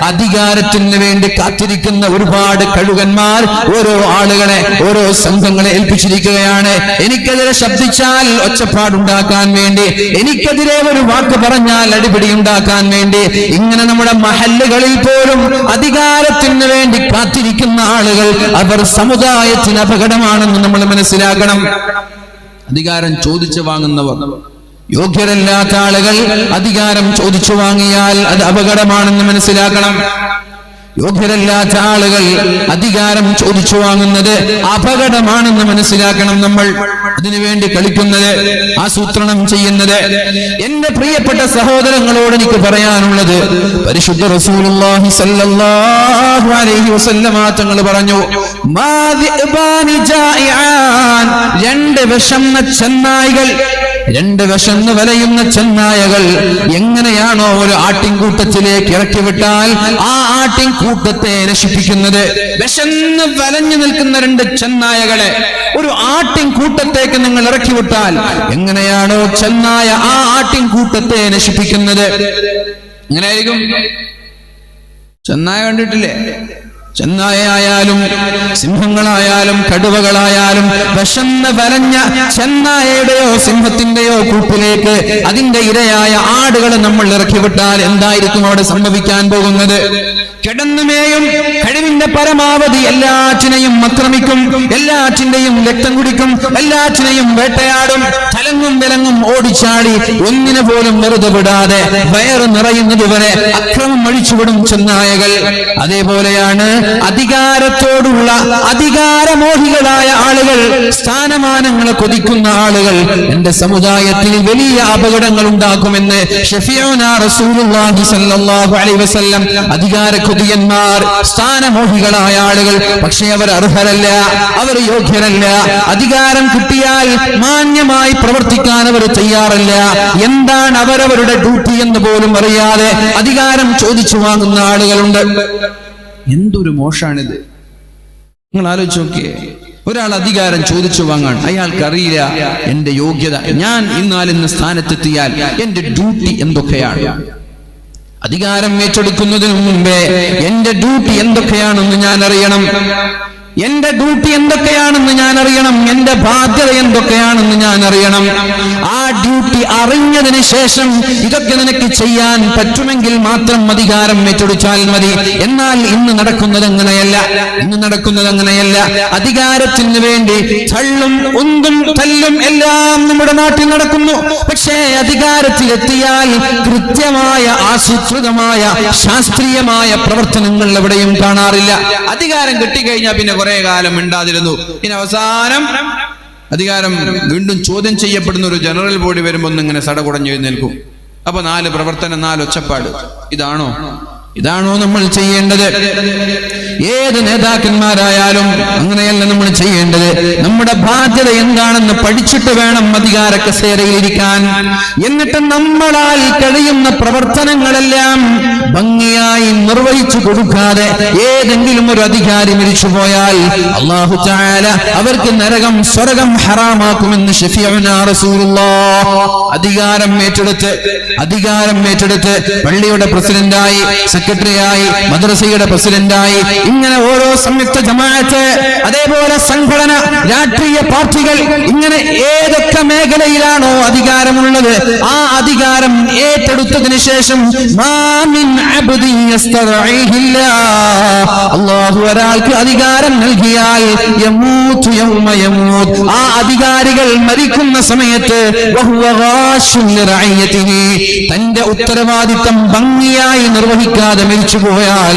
അധികാരത്തിന് വേണ്ടി കാത്തിരിക്കുന്ന ഒരുപാട് കഴുകന്മാർ ഓരോ ആളുകളെ, ഓരോ സംഘങ്ങളെ ഏൽപ്പിച്ചിരിക്കുകയാണ്. എനിക്കെതിരെ ശബ്ദിച്ചാൽ ഒച്ചപ്പാടുണ്ടാക്കാൻ വേണ്ടി, എനിക്കെതിരെ ഒരു വാക്ക് പറഞ്ഞാൽ അടിപിടി ഉണ്ടാക്കാൻ വേണ്ടി. ഇങ്ങനെ നമ്മുടെ മഹല്ലുകളിൽ പോലും അധികാരത്തിന് വേണ്ടി കാത്തിരിക്കുന്ന ആളുകൾ, അവർ സമുദായത്തിന് അപകടമാണെന്ന് നമ്മൾ മനസ്സിലാക്കണം. അധികാരം ചോദിച്ചു വാങ്ങുന്നവർ, യോഗ്യരല്ലാത്ത ആളുകൾ അധികാരം ചോദിച്ചു വാങ്ങിയാൽ അത് അപകടമാണെന്ന് മനസ്സിലാക്കണം. യോഗ്യരല്ലാത്ത ആളുകൾ അധികാരം ചോദിച്ചു വാങ്ങുന്നത് അപകടമാണെന്ന് മനസ്സിലാക്കണം. നമ്മൾ അതിനുവേണ്ടി കളിക്കുന്നത്, ആസൂത്രണം ചെയ്യുന്നത്. എന്റെ പ്രിയപ്പെട്ട സഹോദരങ്ങളോട് എനിക്ക് പറയാനുള്ളത്, പരിശുദ്ധ റസൂലുള്ളാഹി സ്വല്ലല്ലാഹു അലൈഹി വസല്ലമ തങ്ങൾ പറഞ്ഞു, രണ്ട് വിശന്ന ചെന്നായ്കൾ, രണ്ട് വിശന്ന് വലയുന്ന ചെന്നായകൾ എങ്ങനെയാണോ ഒരു ആട്ടിൻകൂട്ടത്തിലേക്ക് ഇറക്കി വിട്ടാൽ ആ ആട്ടിൻകൂട്ടത്തെ നശിപ്പിക്കുന്നത്, വിശന്ന് വലഞ്ഞു നിൽക്കുന്ന രണ്ട് ചെന്നായകളെ ഒരു ആട്ടിൻകൂട്ടത്തേക്ക് നിങ്ങൾ ഇറക്കി വിട്ടാൽ എങ്ങനെയാണോ ചെന്നായ ആ ആട്ടിൻകൂട്ടത്തെ നശിപ്പിക്കുന്നത്, എങ്ങനെയായിരിക്കും? ചെന്നായ കണ്ടിട്ടില്ലേ? ചെന്നായയായാലും സിംഹങ്ങളായാലും കടുവകളായാലും വിശന്ന് വലഞ്ഞ ചെന്നായയുടെയോ സിംഹത്തിന്റെയോ കൂട്ടിലേക്ക് അതിന്റെ ഇരയായ ആടുകളെ നമ്മൾ ഇറക്കി വിട്ടാൽ എന്തായിരിക്കും അവിടെ സംഭവിക്കാൻ പോകുന്നത്? കിടന്നുമേയും കഴിവിന്റെ പരമാവധി എല്ലാറ്റിനെയും ആക്രമിക്കും, എല്ലാറ്റിന്റെയും രക്തം കുടിക്കും, എല്ലാറ്റിനെയും വേട്ടയാടും, തലങ്ങും വിലങ്ങും ഓടിച്ചാടി ഒന്നിനെ പോലും വെറുതെ വിടാതെ വയറ് നിറയുന്നത് വരെ അക്രമം അഴിച്ചുവിടും ചെന്നായകൾ. അതേപോലെയാണ് അധികാരത്തോടുള്ള അധികാരമോഹികളായ ആളുകൾ, സ്ഥാനമാനങ്ങളെ കൊതിക്കുന്ന ആളുകൾ എന്റെ സമുദായത്തിൽ വലിയ അപകടങ്ങൾ ഉണ്ടാക്കുമെന്ന് ഷഫീഉനാ റസൂലുള്ളാഹി സ്വല്ലല്ലാഹു അലൈഹി വസല്ലം. അധികാരക്കൊതിയന്മാർ, സ്ഥാനമോഹികളായ ആളുകൾ, പക്ഷേ അവർ അർഹരല്ല, അവർ യോഗ്യരല്ല. അധികാരം കിട്ടിയാൽ മാന്യമായി പ്രവർത്തിക്കാൻ അവർ തയ്യാറല്ല. എന്താണ് അവരവരുടെ ഡ്യൂട്ടി എന്ന് പോലും അറിയാതെ അധികാരം ചോദിച്ചു വാങ്ങുന്ന ആളുകളുണ്ട്. എന്തൊരു മോശാണിത്! നിങ്ങൾ ആലോചിച്ച് നോക്കിയേ. ഒരാൾ അധികാരം ചോദിച്ചു വാങ്ങാൻ, അയാൾക്കറിയില്ല എന്റെ യോഗ്യത, ഞാൻ ഇന്നാലിന്ന് സ്ഥാനത്തെത്തിയാൽ എന്റെ ഡ്യൂട്ടി എന്തൊക്കെയാണ്. അധികാരം ഏറ്റെടുക്കുന്നതിന് മുമ്പേ എന്റെ ഡ്യൂട്ടി എന്തൊക്കെയാണെന്ന് ഞാൻ അറിയണം, എന്റെ ഡ്യൂട്ടി എന്തൊക്കെയാണെന്ന് ഞാൻ അറിയണം, എന്റെ ബാധ്യത എന്തൊക്കെയാണെന്ന് ഞാൻ അറിയണം. ആ ഡ്യൂട്ടി അറിഞ്ഞതിന് ശേഷം ഇതൊക്കെ നിനക്ക് ചെയ്യാൻ പറ്റുമെങ്കിൽ മാത്രം അധികാരം ഏറ്റെടുത്താൽ മതി. എന്നാൽ ഇന്ന് നടക്കുന്നത് അങ്ങനെയല്ല, ഇന്ന് നടക്കുന്നത് അങ്ങനെയല്ല. അധികാരത്തിന് വേണ്ടി തള്ളും ഉന്തും തല്ലും എല്ലാം നമ്മുടെ നാട്ടിൽ നടക്കുന്നു. പക്ഷേ അധികാരത്തിലെത്തിയാൽ കൃത്യമായ ആസൂത്രിതമായ ശാസ്ത്രീയമായ പ്രവർത്തനങ്ങൾ എവിടെയും കാണാറില്ല. അധികാരം കിട്ടിക്കഴിഞ്ഞാൽ പിന്നെ കുറെ കാലം മിണ്ടാതിരുന്നു, ഇനി അവസാനം അധികാരം വീണ്ടും ചോദ്യം ചെയ്യപ്പെടുന്ന ഒരു ജനറൽ ബോഡി വരുമ്പോൾ ഒന്നിങ്ങനെ സടകുടഞ്ഞു എഴുന്നേൽക്കും. അപ്പൊ 4 പ്രവർത്തനം, 4 ഒച്ചപ്പാട്. ഇതാണോ നമ്മൾ ചെയ്യേണ്ടത്? ഏത് നേതാക്കന്മാരായാലും അങ്ങനെയല്ല നമ്മൾ ചെയ്യേണ്ടത്. നമ്മുടെ ബാധ്യത എന്താണെന്ന് പഠിച്ചിട്ട് വേണം അധികാര കസേരയിൽ ഇരിക്കാൻ. എന്നിട്ട് നമ്മളാൽ കഴിയുന്ന പ്രവർത്തനങ്ങളെല്ലാം ഭംഗിയായി നിർവഹിച്ചു കൊടുക്കാതെ ഏതെങ്കിലും ഒരു അധികാരി മരിച്ചുപോയാൽ അല്ലാഹു തആല അവർക്ക് നരകം സ്വർഗം ഹറാമാക്കുമെന്ന് ശഫീഉനാ റസൂലുള്ളാഹ്. അധികാരം ഏറ്റെടുത്ത് പള്ളിയുടെ പ്രസിഡന്റായി, സെക്രട്ടറിയായി, മദ്രസയുടെ പ്രസിഡന്റായി, ഇങ്ങനെ ഓരോ സംയുക്ത ജമാഅത്ത്, അതേപോലെ സംഘടന, രാഷ്ട്രീയ പാർട്ടികൾ, ഇങ്ങനെ ഏതൊക്കെ മേഖലയിലാണോ അധികാരമുള്ളത് ആ അധികാരം ഏറ്റെടുത്തതിന് ശേഷം അല്ലാഹു ഒരാൾക്ക് അധികാരം നൽകിയാൽ ആ അധികാരികൾ മരിക്കുന്ന സമയത്ത് തന്റെ ഉത്തരവാദിത്തം ഭംഗിയായി നിർവഹിക്കാതെ മരിച്ചുപോയാൽ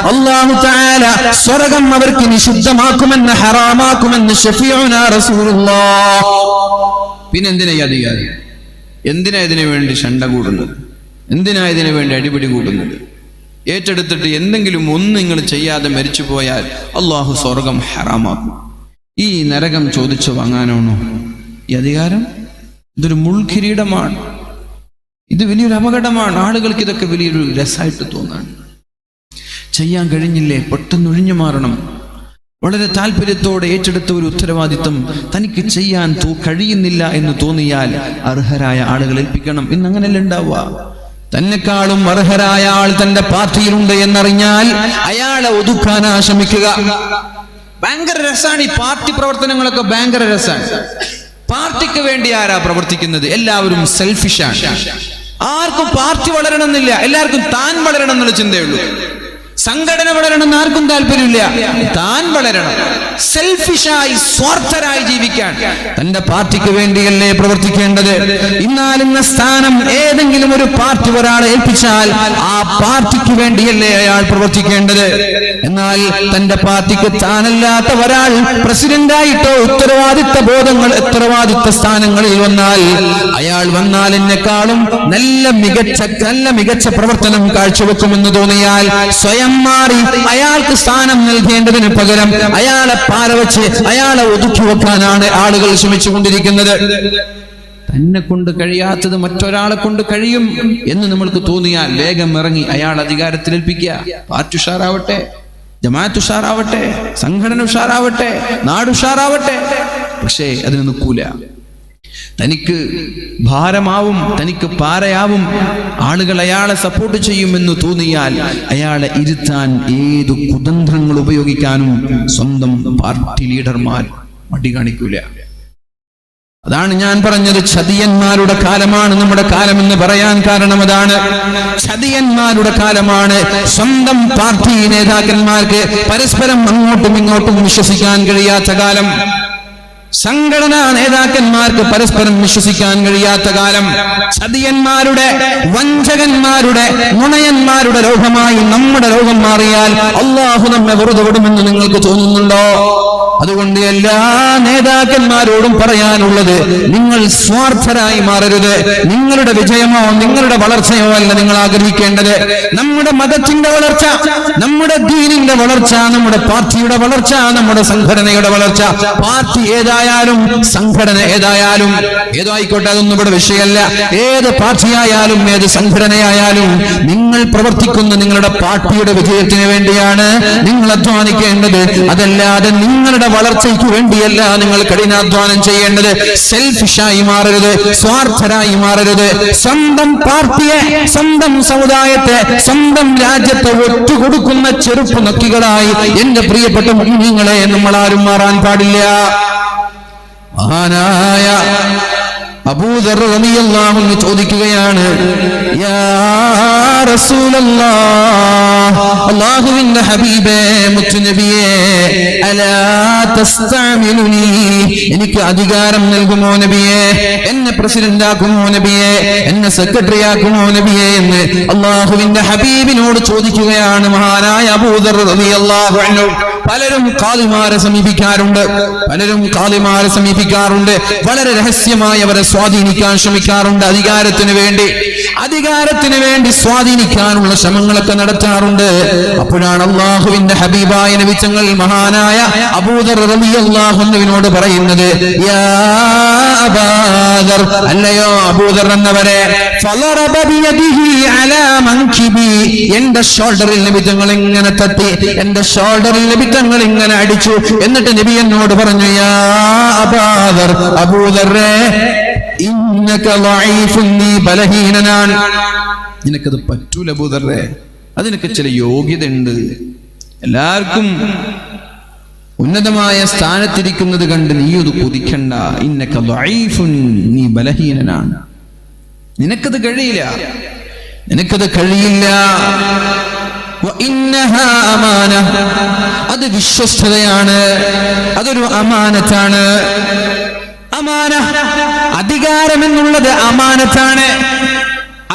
അല്ലാഹു തആല സ്വർഗ്ഗം അവർക്ക് നിഷിദ്ധമാക്കുമെന്ന്, ഹറാമാക്കുമെന്ന് ശഫീഉനാ റസൂലുള്ളാഹ്. പിന്നെന്തിനാ ഈ അധികാരി? എന്തിനാ ഇതിനു വേണ്ടി ശണ്ട കൂടുന്നത്? എന്തിനാ ഇതിനു വേണ്ടി അടിപിടി കൂടുന്നത്? ഏറ്റെടുത്തിട്ട് എന്തെങ്കിലും ഒന്ന് നിങ്ങൾ ചെയ്യാതെ മരിച്ചു പോയാൽ അള്ളാഹു സ്വർഗം ഹറാമാക്കും. ഈ നരകം ചോദിച്ചു വാങ്ങാനാണോ ഈ അധികാരം? ഇതൊരു മുൾക്കിരീടമാണ്. ഇത് വലിയൊരു അപകടമാണ്. ആളുകൾക്ക് ഇതൊക്കെ വലിയൊരു രസമായിട്ട് തോന്നാണ്. ചെയ്യാൻ കഴിഞ്ഞില്ലേ, പെട്ടെന്ന് ഒഴിഞ്ഞു മാറണം. വളരെ താല്പര്യത്തോടെ ഏറ്റെടുത്ത ഒരു ഉത്തരവാദിത്വം തനിക്ക് ചെയ്യാൻ കഴിയുന്നില്ല എന്ന് തോന്നിയാൽ അർഹരായ ആളുകൾ ഏൽപ്പിക്കണം. ഇന്ന് അങ്ങനെയല്ല ഉണ്ടാവുക. തന്നെക്കാളും അർഹരായ ആൾ തന്റെ പാർട്ടിയിലുണ്ട് എന്നറിഞ്ഞാൽ അയാളെ ഒതുക്കാനാ ശ്രമിക്കുക. ഭയങ്കര രസാണ് ഈ പാർട്ടി പ്രവർത്തനങ്ങളൊക്കെ, ഭയങ്കര രസാണ്. പാർട്ടിക്ക് വേണ്ടി ആരാ പ്രവർത്തിക്കുന്നത്? എല്ലാവരും സെൽഫിഷാണ്. ആർക്കും പാർട്ടി വളരണമെന്നില്ല, എല്ലാവർക്കും താൻ വളരണം എന്നുള്ള ചിന്തയുള്ളൂ. സംഘടന വളരണം ആർക്കും താല്പര്യമില്ല, താൻ വളരണം. സെൽഫിഷായി, സ്വാർത്ഥരായി ജീവിക്കാൻ. തന്റെ പാർട്ടിക്ക് വേണ്ടിയല്ലേ പ്രവർത്തിക്കേണ്ടത്? ഇന്നാലിന്ന സ്ഥാനം ഏതെങ്കിലും ഒരു പാർട്ടി ഒരാളെ ഏൽപ്പിച്ചാൽ ആ പാർട്ടിക്ക് വേണ്ടിയല്ലേ അയാൾ പ്രവർത്തിക്കേണ്ടത്? എന്നാൽ തന്റെ പാർട്ടിക്ക് താനല്ലാത്ത ഒരാൾ പ്രസിഡന്റായിട്ടോ ഉത്തരവാദിത്ത സ്ഥാനങ്ങളിൽ വന്നാൽ, അയാൾ വന്നാൽ എന്നെക്കാളും നല്ല മികച്ച പ്രവർത്തനം കാഴ്ചവെക്കുമെന്ന് തോന്നിയാൽ സ്വയം മാറി അയാൾക്ക് സ്ഥാനം നൽകേണ്ടതിന് പകരം അയാളെ പാരവച്ച് അയാളെ ഒതുക്കി വെക്കാനാണ് ആളുകൾ ശ്രമിച്ചുകൊണ്ടിരിക്കുന്നത്. തന്നെ കൊണ്ട് കഴിയാത്തത് മറ്റൊരാളെ കൊണ്ട് കഴിയും എന്ന് നമ്മൾക്ക് തോന്നിയാൽ വേഗം ഇറങ്ങി അയാൾ അധികാരത്തിലേൽപ്പിക്കുക. പാർട്ടി ഉഷാറാവട്ടെ, ജമാഅത്ത് ഉഷാറാവട്ടെ, സംഘടന ഉഷാറാവട്ടെ, നാട് ഉഷാറാവട്ടെ. പക്ഷേ അതിന് നിൽക്കൂല. തനിക്ക് ഭാരമാവും, തനിക്ക് പാരയാവും, ആളുകൾ അയാളെ സപ്പോർട്ട് ചെയ്യുമെന്ന് തോന്നിയാൽ അയാളെ ഇരുത്താൻ ഏതു കുതന്ത്രങ്ങൾ ഉപയോഗിക്കാനും സ്വന്തം പാർട്ടി ലീഡർമാർ മടി കാണിക്കൂല. അതാണ് ഞാൻ പറഞ്ഞത്, ചതിയന്മാരുടെ കാലമാണ് നമ്മുടെ കാലം എന്ന് പറയാൻ കാരണം അതാണ്. ചതിയന്മാരുടെ കാലമാണ്. സ്വന്തം പാർട്ടി നേതാക്കന്മാർക്ക് പരസ്പരം അങ്ങോട്ടും ഇങ്ങോട്ടും വിശ്വസിക്കാൻ കഴിയാത്ത കാലം. സംഘടനാ നേതാക്കന്മാർക്ക് പരസ്പരം വിശ്വസിക്കാൻ കഴിയാത്ത കാലം. ചതിയന്മാരുടെ, വഞ്ചകന്മാരുടെ, നുണയന്മാരുടെ ലോകമായി നമ്മുടെ ലോകം മാറിയാൽ അള്ളാഹു നമ്മെ വെറുതെ വിടുമെന്ന് നിങ്ങൾക്ക് തോന്നുന്നുണ്ടോ? അതുകൊണ്ട് എല്ലാ നേതാക്കന്മാരോടും പറയാനുള്ളത്, നിങ്ങൾ സ്വാർത്ഥരായി മാറരുത്. നിങ്ങളുടെ വിജയമോ നിങ്ങളുടെ വളർച്ചയോ അല്ല നിങ്ങൾ ആഗ്രഹിക്കേണ്ടത്. നമ്മുടെ മതത്തിന്റെ വളർച്ച, നമ്മുടെ ദീനിന്റെ വളർച്ച, നമ്മുടെ പാർട്ടിയുടെ വളർച്ച, നമ്മുടെ സംഘടനയുടെ വളർച്ച. പാർട്ടി ഏതായാലും സംഘടന ഏതായാലും ഏതോ ആയിക്കോട്ടെ, അതൊന്നും ഇവിടെ വിഷയമല്ല. ഏത് പാർട്ടിയായാലും ഏത് സംഘടനയായാലും നിങ്ങൾ പ്രവർത്തിക്കുന്ന നിങ്ങളുടെ പാർട്ടിയുടെ വിജയത്തിന് വേണ്ടിയാണ് നിങ്ങൾ അധ്വാനിക്കേണ്ടത്. അതല്ലാതെ നിങ്ങളുടെ വളർച്ചയ്ക്ക് വേണ്ടിയല്ല നിങ്ങൾ കഠിനാധ്വാനം ചെയ്യേണ്ടത്. സെൽഫിഷായി മാറരുത്, സ്വാർത്ഥരായി മാറരുത്. സ്വന്തം പാർട്ടിയെ, സ്വന്തം സമുദായത്തെ, സ്വന്തം രാജ്യത്തെ ഒറ്റുകൊടുക്കുന്ന ചെറുപ്പ് നക്കികളായി എന്റെ പ്രിയപ്പെട്ട മുഅ്മിനീങ്ങളെ നമ്മൾ ആരും മാറാൻ പാടില്ല. മഹാനായ അബൂദർ റളിയല്ലാഹു അൻഹു ചോദിക്കുകയാണ്, യാ റസൂലല്ലാഹ്, അല്ലാഹുവിന്റെ ഹബീബേ, മുത്തുനബിയേ, അലാ തസ്തഅമിലുനി, എനിക്ക് അധികാരം നൽകുമോ നബിയേ? എന്നെ പ്രസിഡന്റ് ആക്കുമോ നബിയേ? എന്നെ സെക്രട്ടറി ആക്കുമോ നബിയേ എന്ന് അല്ലാഹുവിന്റെ ഹബീബിനോട് ചോദിക്കുകയാണ് മഹാനായ അബൂദർ റളിയല്ലാഹു അൻഹു. പലരും ഖാദിമാരെ സമീപിക്കാറുണ്ട്. വളരെ രഹസ്യമായി അവരെ സ്വാധീനിക്കാൻ ശ്രമിക്കാറുണ്ട്. അധികാരത്തിന് വേണ്ടി സ്വാധീനിക്കാനുള്ള ശ്രമങ്ങളൊക്കെ നടത്താറുണ്ട്. അപ്പോഴാണ് അള്ളാഹുവിന്റെ ഹബീബായ നബി തങ്ങൾ മഹാനായ അബൂദർ റളിയല്ലാഹു അൻഹുവിനോട് പറയുന്നത്, യാ അബൂദർ, അല്ലയോ അബൂദർ എന്നവരെ, ഫളറബ ബിയദിഹി അലാ മൻകിബി, എന്റെ ഷോൾഡറിൽ നബി തങ്ങൾ ഇങ്ങനെ തട്ടി, എന്റെ ഷോൾഡറിൽ നബി തങ്ങൾ ഇങ്ങനെ അടിച്ചു. എന്നിട്ട് നബി എന്നോട് പറഞ്ഞു, യാ അബൂദർ, അബൂദറേ, ഇന്നക ളഈഫുൻ, നീ ബലഹീനനാണ്, നിനക്കത് പറ്റൂല അബൂദറേ, അതിനൊക്കെ ചില യോഗ്യതയുണ്ട്. എല്ലാവർക്കും ഉന്നതമായ സ്ഥാനത്തിരിക്കുന്നത് കണ്ട് നീ അത് കൊതിക്കണ്ട. ഇന്നക ളഈഫുൻ, നീ ബലഹീനനാണ്, നിനക്കത് കഴിയില്ല. അത് വിശ്വസ്തതയാണ്, അതൊരു അമാനത്താണ്. അധികാരം എന്നുള്ളത് അമാനത്താണ്.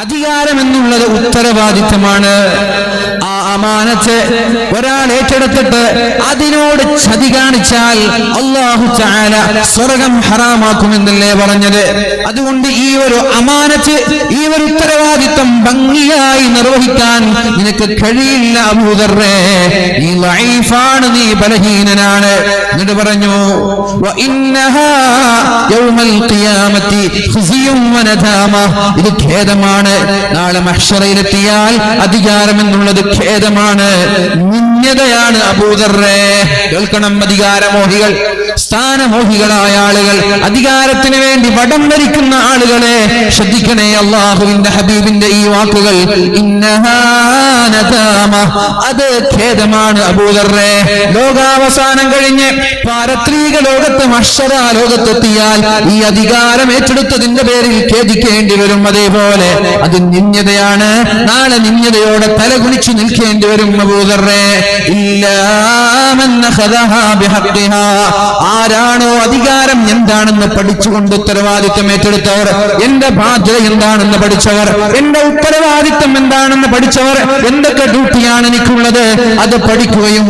അധികാരം എന്നുള്ളത് ഉത്തരവാദിത്തമാണ്. ആ അമാനത്ത് ഒരാൾ ഏറ്റെടുത്തിട്ട് അതിനോട് ചതി കാണിച്ചാൽ അല്ലാഹു തആല സ്വർഗ്ഗം ഹറാമാക്കുമെന്നല്ലേ പറഞ്ഞത്. അതുകൊണ്ട് ഈ ഒരു അമാനത്ത്, ഈ ഒരു ഉത്തരവാദിത്തം ഭംഗിയായി നിർവഹിക്കാൻ നിനക്ക് കഴിയില്ല അബൂദർറേ, നീ ലഈഫാണ്, നീ ബലഹീനനാണ്. എന്നിട്ട് പറഞ്ഞു വഇന്നഹാ യൗമൽ ഖിയാമത്തി ഖുസിയും വനദാമ, ഇത് ഖേദമാണ്. നാളെ മഹ്ശറയിലെത്തിയാൽ അധികാരം എന്നുള്ളത് ഖേദമാണ്, നിന്ദ്യതയാണ് അബൂദർറേ. കേൾക്കണം, അധികാരമോഹികൾ, സ്ഥാനമോഹികളായ ആളുകൾ, അധികാരത്തിന് വേണ്ടി വടം വരിക്കുന്ന ആളുകളെ ശ്രദ്ധിക്കണേ. അല്ലാഹുവിന്റെ ഹബീബിന്റെ ഈ വാക്കുകൾ, ഇന്നഹാ നദാമ, അത് ഖേദമാണ് അബൂദർറേ. ലോകാവസാനം കഴിഞ്ഞ് പാരത്രിക ലോകത്ത് മഹ്ശറ ലോകത്തെത്തിയാൽ ഈ അധികാരം ഏറ്റെടുത്തതിന്റെ പേരിൽ ഖേദിക്കേണ്ടി വരും. അതേപോലെ അത് നിന്ദ്യതയാണ്. നാളെ നിന്ദ്യതയോടെ തലകുനിച്ചു നിൽക്കേണ്ടി വരും അബൂദർറേ. ഇല്ലാ മൻ അഖദഹാ ബിഹഖിഹാ, ആരാണോ അധികാരം എന്താണെന്ന് പഠിച്ചുകൊണ്ട് ഉത്തരവാദിത്തം ഏറ്റെടുത്തവർ, എന്റെ ബാധ്യത എന്താണെന്ന് പഠിച്ചവർ, എന്റെ ഉത്തരവാദിത്തം എന്താണെന്ന് പഠിച്ചവർ, എന്തൊക്കെ ഡ്യൂട്ടിയാണ് എനിക്കുള്ളത് അത് പഠിക്കുകയും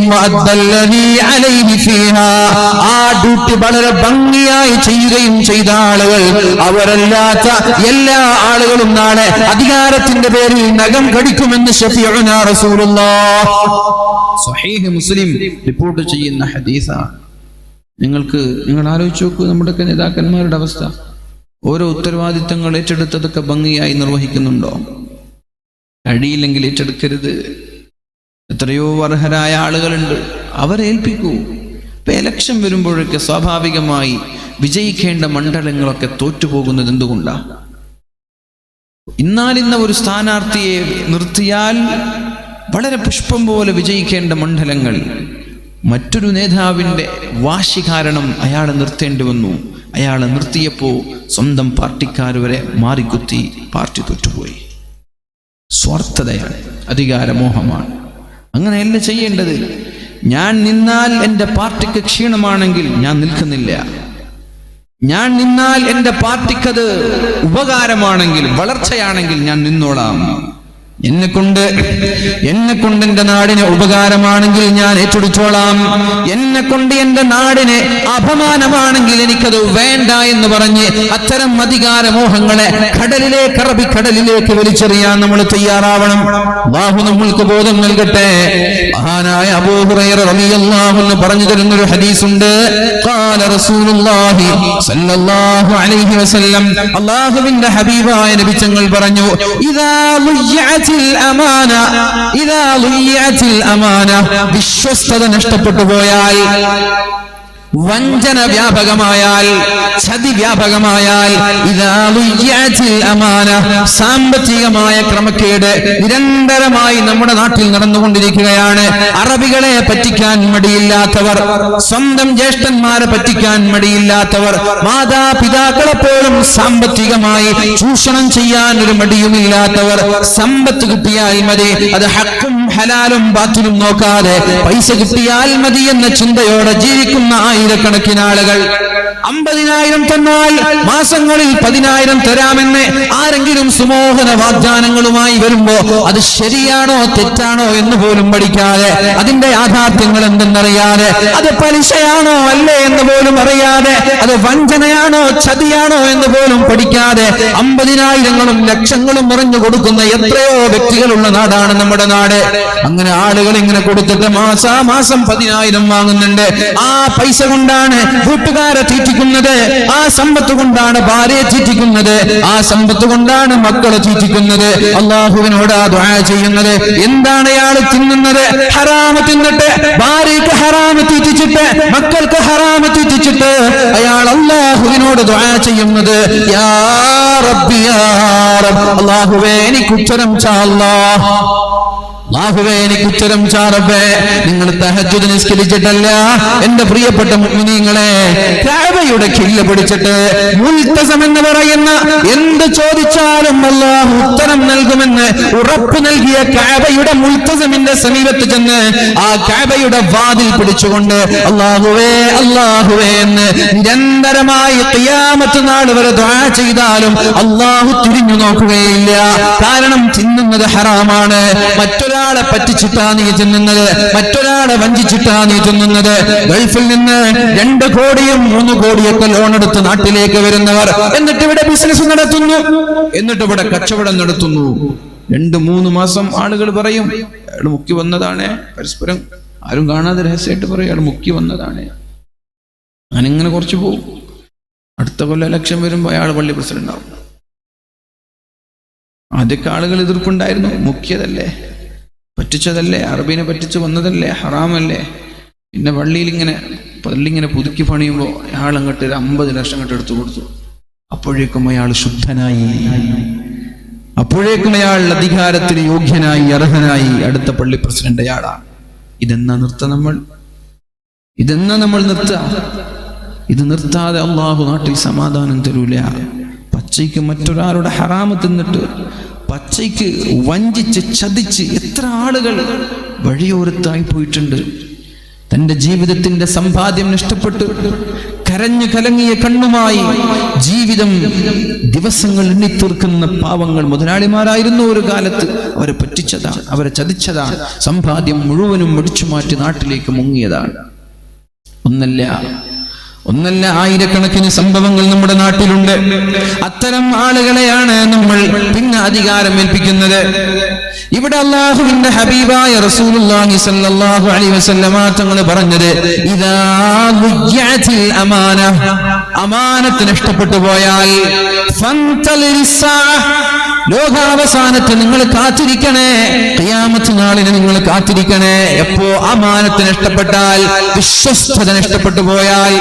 ആ ഡ്യൂട്ടി വളരെ ഭംഗിയായി ചെയ്യുകയും ചെയ്ത ആളുകൾ, അവരല്ലാത്ത എല്ലാ ആളുകളും നാളെ അധികാരത്തിന്റെ പേരിൽ നഖം കടിക്കുമെന്ന് ശഫീഉനാ റസൂലുള്ളാഹ് സ്വഹീഹ് മുസ്ലിം റിപ്പോർട്ട് ചെയ്യുന്ന ഹദീസാണ്. നിങ്ങൾ ആലോചിച്ച് നോക്കൂ, നമ്മുടെയൊക്കെ നേതാക്കന്മാരുടെ അവസ്ഥ. ഓരോ ഉത്തരവാദിത്തങ്ങൾ ഏറ്റെടുത്തതൊക്കെ ഭംഗിയായി നിർവഹിക്കുന്നുണ്ടോ? കഴിയില്ലെങ്കിൽ ഏറ്റെടുക്കരുത്. എത്രയോ അർഹരായ ആളുകളുണ്ട്, അവരെ ഏൽപ്പിക്കൂ. ഇപ്പൊ എലക്ഷൻ വരുമ്പോഴൊക്കെ സ്വാഭാവികമായി വിജയിക്കേണ്ട മണ്ഡലങ്ങളൊക്കെ തോറ്റുപോകുന്നത് എന്തുകൊണ്ടാണ്? ഇന്നാലിന്ന ഒരു സ്ഥാനാർത്ഥിയെ നിർത്തിയാൽ വളരെ പുഷ്പം പോലെ വിജയിക്കേണ്ട മണ്ഡലങ്ങൾ മറ്റൊരു നേതാവിൻ്റെ വാശി കാരണം അയാളെ നിർത്തേണ്ടി വന്നു. അയാളെ നിർത്തിയപ്പോൾ സ്വന്തം പാർട്ടിക്കാർ വരെ മാറിക്കുത്തി പാർട്ടി തോറ്റുപോയി. സ്വാർത്ഥതയാണ്, അധികാരമോഹമാണ്. അങ്ങനെയല്ല ചെയ്യേണ്ടത്. ഞാൻ നിന്നാൽ എൻ്റെ പാർട്ടിക്ക് ക്ഷീണമാണെങ്കിൽ ഞാൻ നിൽക്കുന്നില്ല. ഞാൻ നിന്നാൽ എൻ്റെ പാർട്ടിക്കത് ഉപകാരമാണെങ്കിൽ, വളർച്ചയാണെങ്കിൽ ഞാൻ നിന്നോളാം. എന്നെക്കൊണ്ട് എന്റെ നാടിന് ഉപകാരമാണെങ്കിൽ ഞാൻ ഏറ്റെടുത്തോളാം. എന്നെക്കൊണ്ട് എന്റെ നാടിന് അപമാനമാണെങ്കിൽ എനിക്കത് വേണ്ട എന്ന് പറഞ്ഞ് അത്തരം അധികാരമോഹങ്ങളെ അറബിക്കടലിലേക്ക് വലിച്ചെറിയാൻ നമ്മൾ തയ്യാറാവണം. അല്ലാഹു നമ്മൾക്ക് ബോധം നൽകട്ടെ. മഹാനായ അബൂ ഹുറൈറ റളിയല്ലാഹു അൻഹു പറഞ്ഞു തരുന്നൊരു ഹദീസുണ്ട്. ഖാല റസൂലുള്ളാഹി സ്വല്ലല്ലാഹു അലൈഹി വസല്ലം, അല്ലാഹുവിന്റെ ഹബീബായ നബി തങ്ങൾ പറഞ്ഞു, വിശ്വസ്തത നഷ്ടപ്പെട്ടു പോയാൽ, വഞ്ചന വ്യാപകമായാൽ, ചതി വ്യാപകമായാൽ, സാമ്പത്തികമായ ക്രമക്കേട് നിരന്തരമായി നമ്മുടെ നാട്ടിൽ നടന്നുകൊണ്ടിരിക്കുകയാണ്. അറബികളെ പറ്റിക്കാൻ മടിയില്ലാത്തവർ, സ്വന്തം ജ്യേഷ്ഠന്മാരെ പറ്റിക്കാൻ മടിയില്ലാത്തവർ, മാതാപിതാക്കളെ പോലും സാമ്പത്തികമായി ചൂഷണം ചെയ്യാൻ ഒരു മടിയുമില്ലാത്തവർ, സമ്പത്ത് കിട്ടിയാൽ മതി, അത് ഹക്കും ഹലാലും ബാത്തിലും നോക്കാതെ പൈസ കിട്ടിയാൽ മതി എന്ന ചിന്തയോടെ ജീവിക്കുന്ന ആയിരക്കണക്കിന് ആളുകൾ. 50,000 തന്നാൽ മാസങ്ങളിൽ 10,000 തരാമെന്ന് ആരെങ്കിലും സുമോഹന വാഗ്ദാനങ്ങളുമായി വരുമ്പോ അത് ശരിയാണോ തെറ്റാണോ എന്ന് പോലും പഠിക്കാതെ, അതിന്റെ യാഥാർത്ഥ്യങ്ങൾ എന്തെന്നറിയാതെ, അത് പലിശയാണോ അല്ലേ എന്ന് പോലും അറിയാതെ, അത് വഞ്ചനയാണോ ചതിയാണോ എന്ന് പോലും പഠിക്കാതെ 50,000 ലക്ഷങ്ങളും എറിഞ്ഞു കൊടുക്കുന്ന എത്രയോ വ്യക്തികളുള്ള നാടാണ് നമ്മുടെ നാട്. അങ്ങനെ ആളുകൾ ഇങ്ങനെ കൊടുത്തിട്ട് മാസാമാസം 10,000 വാങ്ങുന്നുണ്ട്. ആ പൈസ കൊണ്ടാണ് കൂട്ടുകാരെ തീറ്റിക്കുന്നത്, ആ സമ്പത്ത് കൊണ്ടാണ് ഭാര്യയെ തീറ്റിക്കുന്നത്, ആ സമ്പത്ത് കൊണ്ടാണ് മക്കളെ തീറ്റിക്കുന്നത്. അള്ളാഹുവിനോട് ദുആ ചെയ്യുന്നത്. എന്താണ് അയാൾ തിന്നുന്നത്? ഹറാമ് തിന്നിട്ട്, ഭാര്യയ്ക്ക് ഹറാമ് തീറ്റിച്ചിട്ട്, മക്കൾക്ക് ഹറാമ് തീറ്റിച്ചിട്ട് അയാൾ അള്ളാഹുവിനോട് ദുആ ചെയ്യുന്നത്, യാ റബ്ബി യാ റബ്ബ്, അള്ളാഹുവേ എനിക്ക് ഉത്തരം ചാ അല്ലാഹ്, അല്ലാഹുവേ എനിക്ക് ഉത്തരം ചാറബേ. നിങ്ങൾ തഹജ്ജുദ് നിസ്കരിച്ചിട്ടല്ല എന്റെ പ്രിയപ്പെട്ട മുഅ്മിനീങ്ങളെ, കഅബയുടെ കില്ല പിടിച്ചിട്ട് മുൽതസം എന്ന് പറയുന്ന എന്ത് ചോദിച്ചാലും അല്ലാഹു ഉത്തരം നൽകുമെന്ന് ഉറപ്പ് നൽകിയ കഅബയുടെ മുൽതസമിന്റെ സമീപത്ത് ചെന്ന് ആ കഅബയുടെ വാതിൽ പിടിച്ചുകൊണ്ട് അല്ലാഹുവേ അല്ലാഹുവേ എന്ന് നിരന്തരമായി ഖിയാമത്ത് നാൾ വരെ ദുആ ചെയ്താലും അല്ലാഹു തിരിഞ്ഞു നോക്കുകയില്ല. കാരണം തിന്നുന്നത് ഹറാമാണ്. മറ്റൊരാൾ മറ്റൊരാളെ പറ്റിച്ചിട്ടാ നീ തിന്നുന്നത്, മറ്റൊരാളെ വഞ്ചിച്ചിട്ടാ നീ തിന്നുന്നത്. ഗൾഫിൽ നിന്ന് 2 കോടിയും 3 കോടിയൊക്കെ ലോൺ എടുത്ത് നാട്ടിലേക്ക് വരുന്നവർ, എന്നിട്ട് ഇവിടെ ബിസിനസ് നടത്തുന്നു, എന്നിട്ട് ഇവിടെ കച്ചവടം നടത്തുന്നു. 2-3 മാസം ആളുകൾ പറയും അയാൾ മുക്കി വന്നതാണ്, പരസ്പരം ആരും കാണാതെ രഹസ്യമായിട്ട് പറയും അയാൾ മുക്കി വന്നതാണ്. ഞാനിങ്ങനെ കുറച്ച് പോകും. അടുത്ത കൊല്ലം ഇലക്ഷൻ വരുമ്പോൾ അയാൾ പള്ളി പ്രസിഡന്റ് ആവും. ആദ്യമൊക്കെ ആളുകൾ എതിർപ്പുണ്ടായിരുന്നു, മുക്കിയതല്ലേ, പറ്റിച്ചതല്ലേ, അറബീനെ പറ്റിച്ച് വന്നതല്ലേ, ഹറാമല്ലേ. പിന്നെ പള്ളിയിങ്ങനെ പുതുക്കി പണിയുമ്പോൾ അയാൾ അങ്ങോട്ട് 50 ലക്ഷം അങ്ങോട്ട് എടുത്തു കൊടുത്തു. അപ്പോഴേക്കും അയാൾ ശുദ്ധനായി, അപ്പോഴേക്കും അയാൾ അധികാരത്തിന് യോഗ്യനായി, അർഹനായി. അടുത്ത പള്ളി പ്രസിഡന്റ് അയാളാണ്. ഇതെന്നാ നമ്മൾ നിർത്തുക? ഇത് നിർത്താതെ അള്ളാഹു നാട്ടിൽ സമാധാനം തരൂല. പച്ചയ്ക്ക് മറ്റൊരാളുടെ ഹറാമ് തിന്നിട്ട്, പച്ചയ്ക്ക് വഞ്ചിച്ച് ചതിച്ച് എത്ര ആളുകൾ വഴിയോരത്തായി പോയിട്ടുണ്ട്. തന്റെ ജീവിതത്തിന്റെ സമ്പാദ്യം നഷ്ടപ്പെട്ട് കരഞ്ഞു കലങ്ങിയ കണ്ണുമായി ജീവിതം ദിവസങ്ങൾ എണ്ണിത്തീർക്കുന്ന പാവങ്ങൾ മുതലാളിമാരായിരുന്നു ഒരു കാലത്ത്. അവരെ പറ്റിച്ചതാണ്, അവരെ ചതിച്ചതാണ്, സമ്പാദ്യം മുഴുവനും ഒടിച്ചു മാറ്റി നാട്ടിലേക്ക് മുങ്ങിയതാണ്. ഒന്നല്ല ആയിരക്കണക്കിന് സംഭവങ്ങൾ നമ്മുടെ നാട്ടിലുണ്ട്. അത്തരം ആളുകളെയാണ് നമ്മൾ പിന്നെ അധികാരം ഏൽപ്പിക്കുന്നത്. ഇവിടെ അല്ലാഹുവിന്റെ ഹബീബായ റസൂലുള്ളാഹി സ്വല്ലല്ലാഹു അലൈഹി വസല്ലമ തങ്ങൾ പറഞ്ഞത്, ഇദാ ളുയ്യത്തിൽ അമാന, അമാനത്ത് നഷ്ടപ്പെട്ടു പോയാൽ ലോകാവസാനത്ത് നിങ്ങൾ കാത്തിരിക്കണേ, ഖിയാമത്ത് നാളിന് നിങ്ങൾ കാത്തിരിക്കണേ. എപ്പോ അമാനത്ത് നഷ്ടപ്പെട്ടാൽ, വിശ്വസ്തത നഷ്ടപ്പെട്ടു പോയാൽ.